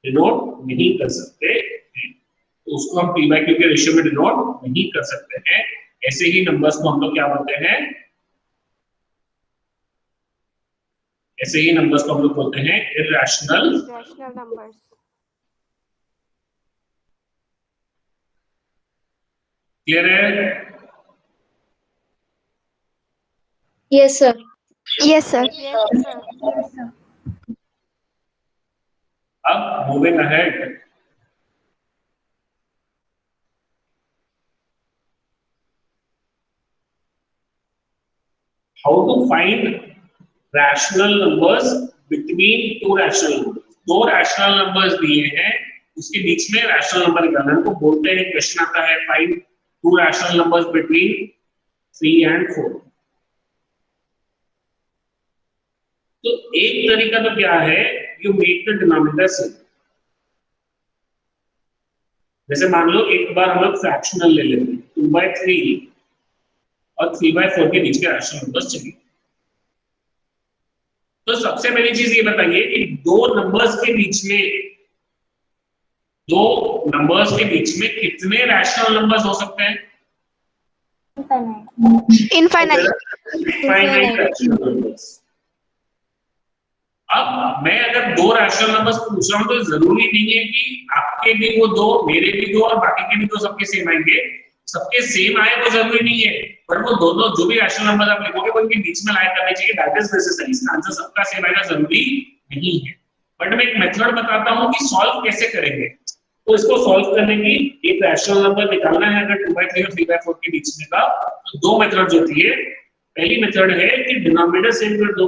[SPEAKER 1] डिनोट नहीं कर सकते हैं। तो उसको हम p by q के रेशियो में डिनोट नहीं कर सकते हैं। ऐसे ही नंबर्स को हम लोग क्या बोलते हैं? ऐसे ही नंबर्स को हम लोग बोलते हैं इरैशनल।
[SPEAKER 6] रैशनल नंबर्स
[SPEAKER 1] क्लियर है?
[SPEAKER 6] Yes sir
[SPEAKER 2] Yes, sir.
[SPEAKER 1] अब moving ahead, how to find rational numbers between two rational numbers। दो rational numbers दिए हैं, उसके बीच में rational number निकालना है। तो बोलते हैं, क्वेश्चन आता है find two rational numbers between 3 and 4। तो एक तरीका तो क्या है, you make the denominator same. जैसे मान लो एक बार हम लोग फ्रैक्शनल ले लेते हैं, 2/3 और 3/4 के बीच के रैशनल नंबर्स चाहिए। तो सबसे पहली चीज ये बताइए कि दो नंबर्स के बीच में कितने रैशनल नंबर्स हो सकते हैं?
[SPEAKER 2] Infinite.
[SPEAKER 1] Infinite rational numbers। अब मैं अगर दो रैशनल नंबर्स पूछ रहा हूं तो जरूरी नहीं है कि आपके भी वो दो, मेरे भी दो और बाकी के भी दो सबके सेम आएंगे। सबके सेम आए वो जरूरी नहीं है, पर वो दोनों जो भी रैशनल नंबर आप लिखोगे वो इनके बीच में लाइन करनी चाहिए। That is necessary. इसका आंसर सबका सेम आएगा जरूरी नहीं है, बट मैं एक मेथड बताता हूं कि सॉल्व कैसे करेंगे। तो इसको सॉल्व करने की एक रैशनल नंबर निकालना है अगर 2/3 और 3/4 के बीच में का, तो दो मेथड होती है। पहली मेथड है कि डिनोमिनेटर सेम कर दो।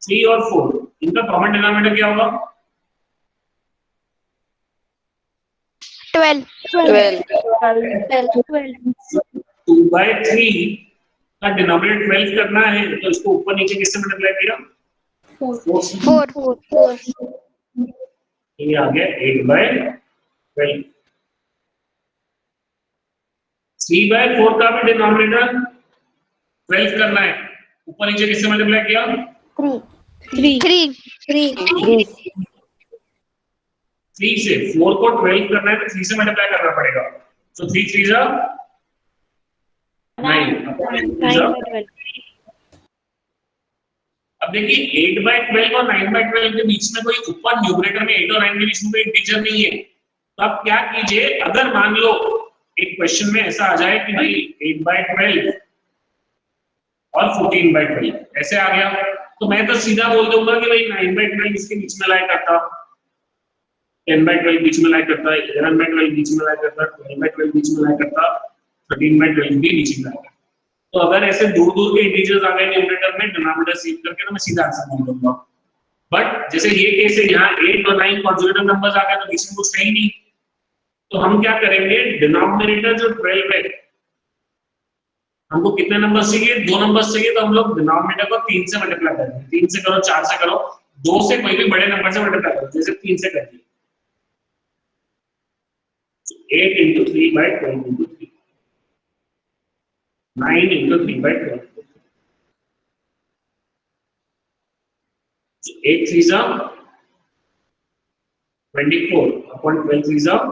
[SPEAKER 1] 3 और 4 इनका कॉमन डिनोमिनेटर क्या होगा?
[SPEAKER 2] 12.
[SPEAKER 1] 2/3 का डिनोमिनेटर 12 करना है, तो इसको ऊपर नीचे किससे मल्टीप्लाई किया?
[SPEAKER 2] 4.
[SPEAKER 1] ये आ गया 8/12। 3/4 का भी डिनोमिनेटर 12 करना है, ऊपर नीचे किससे मल्टीप्लाई किया?
[SPEAKER 2] 3.
[SPEAKER 1] 3 से। 4 को 12 करना है तो 3 से मल्टीप्लाई करना पड़ेगा। तो 3 3 जा 9। अब देखिए 8/12 और 9/12 के बीच में कोई ऊपर न्यूमरेटर में 8 और 9 के बीच में कोई इंटीजर नहीं है। तो आप क्या कीजिए, अगर मान लो एक क्वेश्चन में ऐसा आ जाए कि भाई 8/12 और 14/12 ऐसे आ गया, तो मैं तो सीधा बोल दूंगा कि भाई 9/12 इसके बीच में लाया करता, 10/12 बीच में लाया करता, 11/12 बीच में लाया करता, 12/12 बीच में लाया करता, 13/12 भी बीच में लाया करता। तो अगर ऐसे दूर दूर के इंटीजर्स आ गए न्यूमरेटर में डिनोमिनेटर सेव करके तो मैं सीधा आंसर बोल दूंगा। बट जैसे ये केस है, यहाँ 8 और 9 कॉन्जुगेटिव नंबर्स आ गए तो बीच में कुछ है ही नहीं, तो हम क्या करेंगे, डिनोमिनेटर जो 12 है, हमको कितने नंबर चाहिए, 2 नंबर चाहिए, तो हम लोग डिनोमिनेटर को 3 से मल्टीप्लाई करेंगे। 3 से करो, 4 से करो, 2 से कोई भी बड़े नंबर से मल्टीप्लाई करो, जैसे 3 से करिए। 8 into 3/12 into 3, 9 into 3/12, 8 3s are 24 upon 12 3s are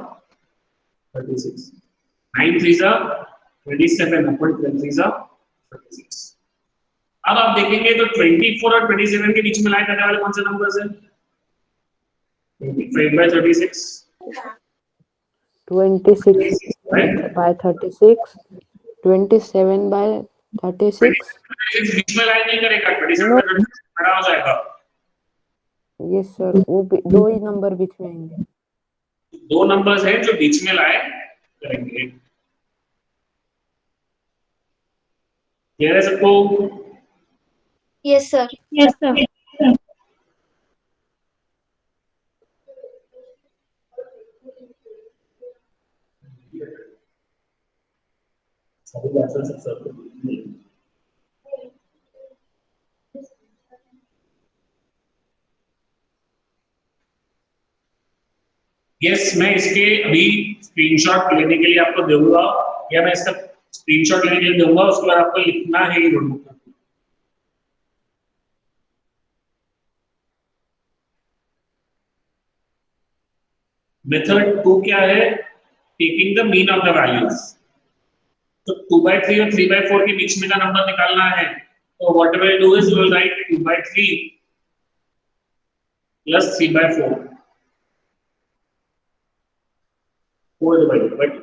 [SPEAKER 1] 36, 9 3s are 27 upon 12 3s are 36। अब आप देखेंगे तो 24 और 27 के बीच में लाए करने वाले कौन से नंबर्स हैं? 25/36,
[SPEAKER 5] 26 by 36, 27/36।
[SPEAKER 1] 26 बीच में लाए नहीं करेगा, 27 बड़ा हो जाएगा।
[SPEAKER 5] यस सर, वो दो ही नंबर बीच में आएंगे।
[SPEAKER 1] 2 नंबर्स हैं जो बीच में लाए करेंगे। क्लियर है सबको?
[SPEAKER 6] Yes, sir.
[SPEAKER 3] Yes, sir.
[SPEAKER 1] Yes, मैं इसके अभी स्क्रीनशॉट लेने के लिए आपको दूंगा, या मैं इसका स्क्रीनशॉट लेने के लिए दूंगा, उसके बाद आपको लिखना है ये नोटबुक में। मेथड 2 क्या है? Taking the mean of the values. तो 2/3 और 3/4 के बीच में का नंबर निकालना है, तो whatever you do is you will write 2/3 plus 3/4, 4 divided by 2।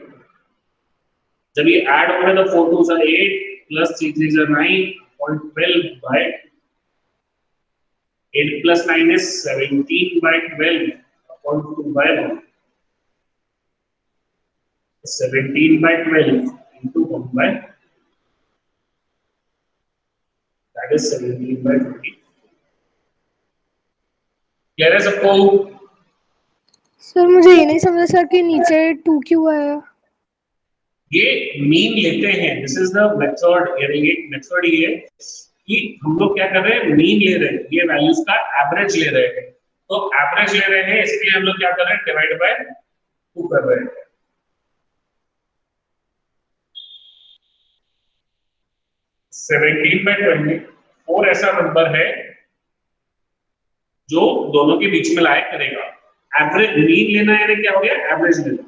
[SPEAKER 1] जब ये ऐड होंगे तो 4 2s are 8 plus 3 3s are 9 upon 12 by 8 plus 9 is 17/12 upon 2/1, 17/12 into 1/, that is 17/20। Clear है सबको?
[SPEAKER 6] सर मुझे ये नहीं समझा सर कि नीचे 2 क्यों आया।
[SPEAKER 1] ये मीन लेते हैं, दिस इज द मेथड। ये मेथड ये है कि हम लोग क्या कर रहे हैं, मीन ले रहे हैं, ये वैल्यूज का एवरेज ले रहे हैं। तो एवरेज ले रहे हैं, इसलिए हम लोग क्या कर रहे हैं, डिवाइड बाय 2 कर रहे हैं। 17/24 ऐसा नंबर है जो दोनों के बीच में लाया करेगा। एवरेज मीन लेना यानी क्या हो गया, एवरेज लेना।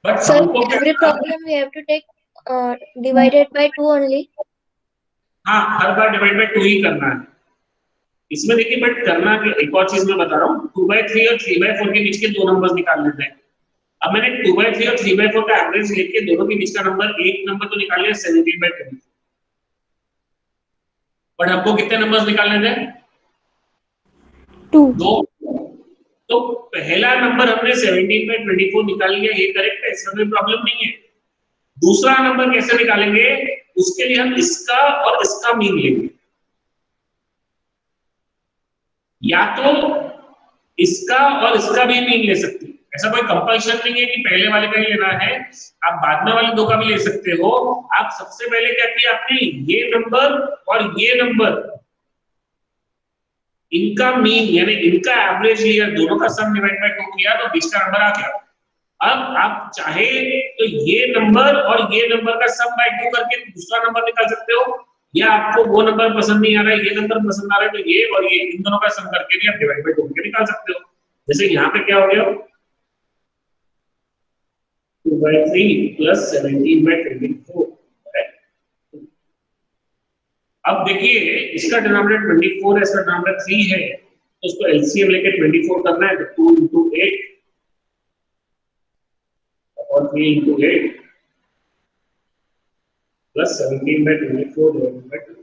[SPEAKER 1] बट
[SPEAKER 6] Sir,
[SPEAKER 1] हमको
[SPEAKER 6] every problem we have to take divided by 2 only.
[SPEAKER 1] हाँ, हर बार डिवाइड बाय 2 ही करना है इसमें। देखिए बट करना कि एक और चीज मैं बता रहा हूँ, 2/3 और 3/4 के बीच के 2 नंबर्स निकाल लेते हैं। अब मैंने 2/3 और 3/4 का एवरेज लेके दोनों के बीच का नंबर, एक नंबर तो निकाल लिया 17/24, बट हमको कितने नंबर्स निकालने थे? 2। तो पहला नंबर हमने 17/24 निकाल लिया, ये करेक्ट है, इसमें कोई प्रॉब्लम नहीं है। दूसरा नंबर कैसे निकालेंगे, उसके लिए हम इसका और इसका मीन लेंगे। या तो इसका और इसका भी मीन ले सकते हैं, ऐसा कोई कंपल्शन नहीं है कि पहले वाले का ही लेना है, आप बाद में वाले 2 का भी ले सकते हो। आप सबसे पहले क्या किया आपने, ये नंबर और ये नंबर, इनका मीन यानी इनका एवरेज लिया, दोनों का सम डिवाइड बाय 2 किया, तो बीच का नंबर आ गया। अब आप चाहे तो ये नंबर और ये नंबर का सम बाय 2 करके दूसरा नंबर निकाल सकते हो, या आपको वो नंबर पसंद नहीं आ रहा है, ये नंबर पसंद आ रहा है, तो ये और ये इन दोनों का सम करके भी आप डिवाइड बाय 2 करके निकाल सकते हो। जैसे यहाँ पे क्या हो गया, 2/3 प्लस 17/24। अब देखिए इसका डिनोमिनेटर 24 है, इसका डिनोमिनेटर 3 है, तो उसको एलसीएम लेके 24 करना है, तो 2 into 8 और 3 into 8 plus 17 by 24 divided by 2.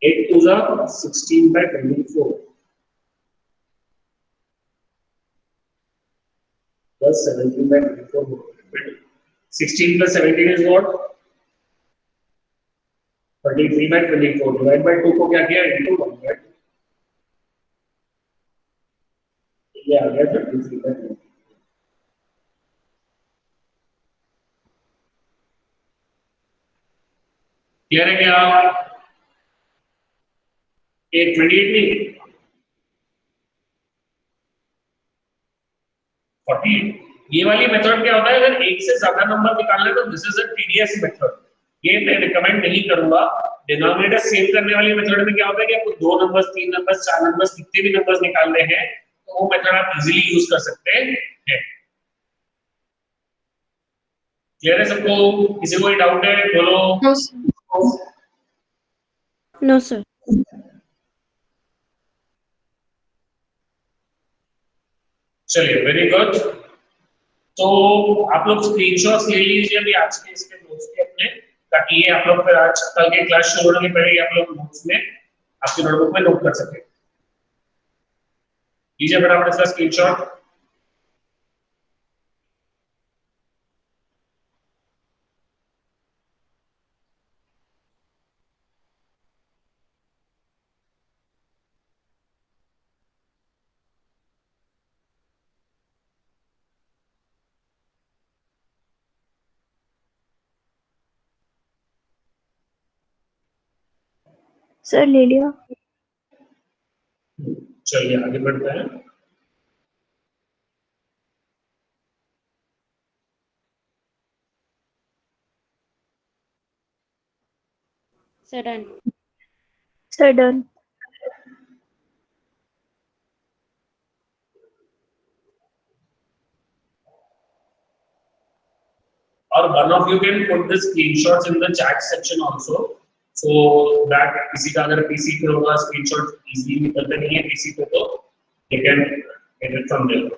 [SPEAKER 1] 8 2s are 16 by 24 plus 17 by 24 divided by 2. 16 plus 17 is what? 33 by 24 divided by 2 को क्या किया? Into 1 by 2. ये आ गया 33 by 24. क्लियर है क्या? ये 28 नहीं 48. ये वाली मेथड क्या होता है? अगर एक से ज्यादा नंबर निकालना है तो this is a TDS method. ये मैं रिकमेंड नहीं करूंगा. डिनोमिनेटर सेव करने वाली मेथड में क्या होता है कि आपको 2 नंबर्स 3 नंबर्स 4 नंबर्स कितने भी नंबर्स निकालने हैं तो वो मेथड आप इजीली यूज कर सकते हैं. क्लियर है सबको? किसी को डाउट है बोलो.
[SPEAKER 3] No, sir.
[SPEAKER 1] चलिए वेरी गुड. तो आप लोग स्क्रीनशॉट्स ले लीजिए अभी आज के इसके नोट्स के अपने, ताकि ये आप लोग फिर आज कल के क्लास शुरू होने के पहले ही आप लोग नोट्स में आपकी नोटबुक में नोट कर सके. लीजिए फटाफट इसका स्क्रीनशॉट.
[SPEAKER 2] सर ले लिया.
[SPEAKER 1] चलिए आगे बढ़ते हैं.
[SPEAKER 3] Sir, done.
[SPEAKER 2] Sir done.
[SPEAKER 1] Or one of you can put the screenshots in the chat section also, so that किसी का अगर पीसी पे होगा स्क्रीनशॉट इजीली निकलते नहीं है पीसी पे तो they can get it from there.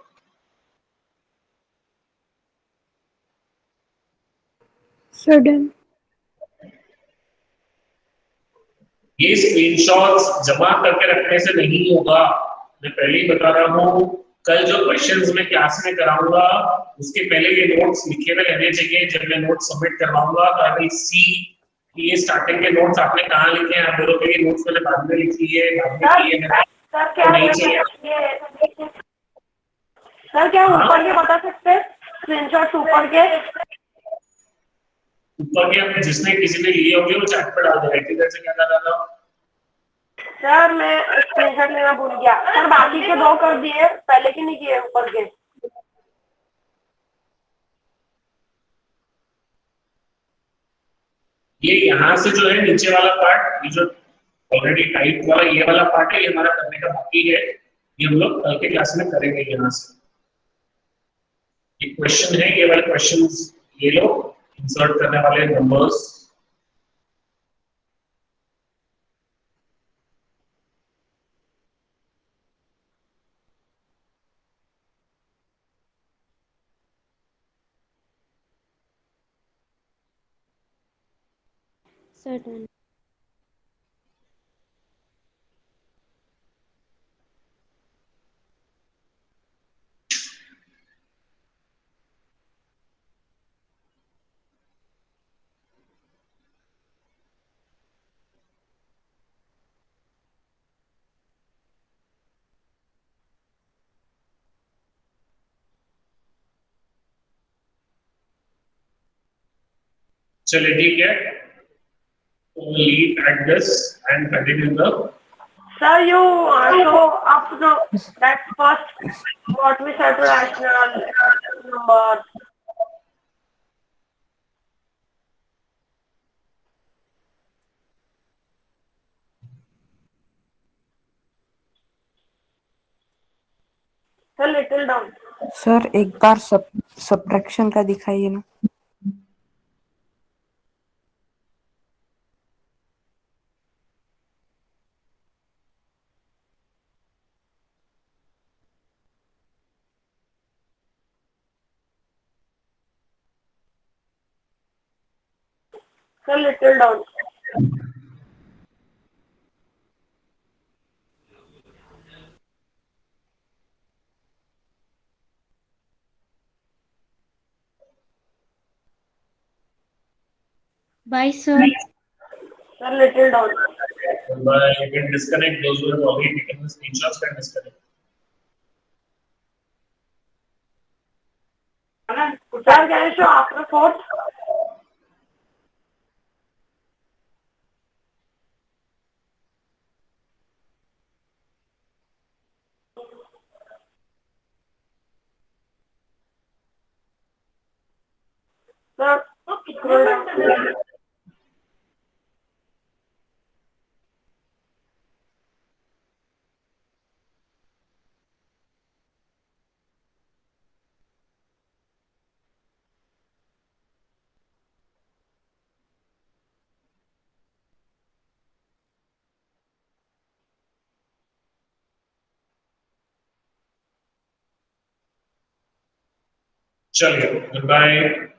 [SPEAKER 6] Sir done.
[SPEAKER 1] ये स्क्रीनशॉट्स जमा करके रखने से नहीं होगा. मैं पहले ही बता रहा हूँ, कल जो क्वेश्चंस मैं क्लास में कराऊंगा उसके पहले ये नोट्स लिखे हुए रहने चाहिए. जब मैं नोट्स सबमिट करवाऊंगा तो आई विल सी कि ये स्टार्टिंग के नोट्स आपने कहाँ लिखे हैं. आप बोलोगे ये नोट्स मैंने बाद में लिखी है, बाद में किए मैंने, तो नहीं चाहिए.
[SPEAKER 4] सर क्या ऊपर के बता सकते हैं स्क्रीनशॉट ऊपर के?
[SPEAKER 1] ऊपर के आपने जिसने किसी ने लिए होंगे वो चैट पर डाल देगा. ठीक है, क्या कर रहा था?
[SPEAKER 4] सर मैं स्क्रीनशॉट लेना भूल गया. सर बाकी के 2 कर दिए, पहले के नहीं किए ऊपर के.
[SPEAKER 1] ये यहाँ से जो है नीचे वाला पार्ट, ये जो ऑलरेडी टाइप वाला ये वाला पार्ट है, ये हमारा करने का बाकी है. ये हम लोग कल के क्लास में करेंगे. यहाँ से एक क्वेश्चन है, ये वाले क्वेश्चंस ये लो, इंसर्ट करने वाले नंबर्स.
[SPEAKER 3] Sir, done.
[SPEAKER 1] चलिए ठीक है, तो leave at this and continue the.
[SPEAKER 4] Sir, you show up the that first what we said rational number. Sir, little down.
[SPEAKER 5] Sir एक बार सब्ट्रैक्शन का दिखाइए ना.
[SPEAKER 4] Sir, little down.
[SPEAKER 3] Bye, sir.
[SPEAKER 4] Sir, little down.
[SPEAKER 1] But you can disconnect. Those who have already taken the screenshots can disconnect.
[SPEAKER 4] Sir, can you show after fourth? Sir, scroll down.
[SPEAKER 1] चलिए, goodbye.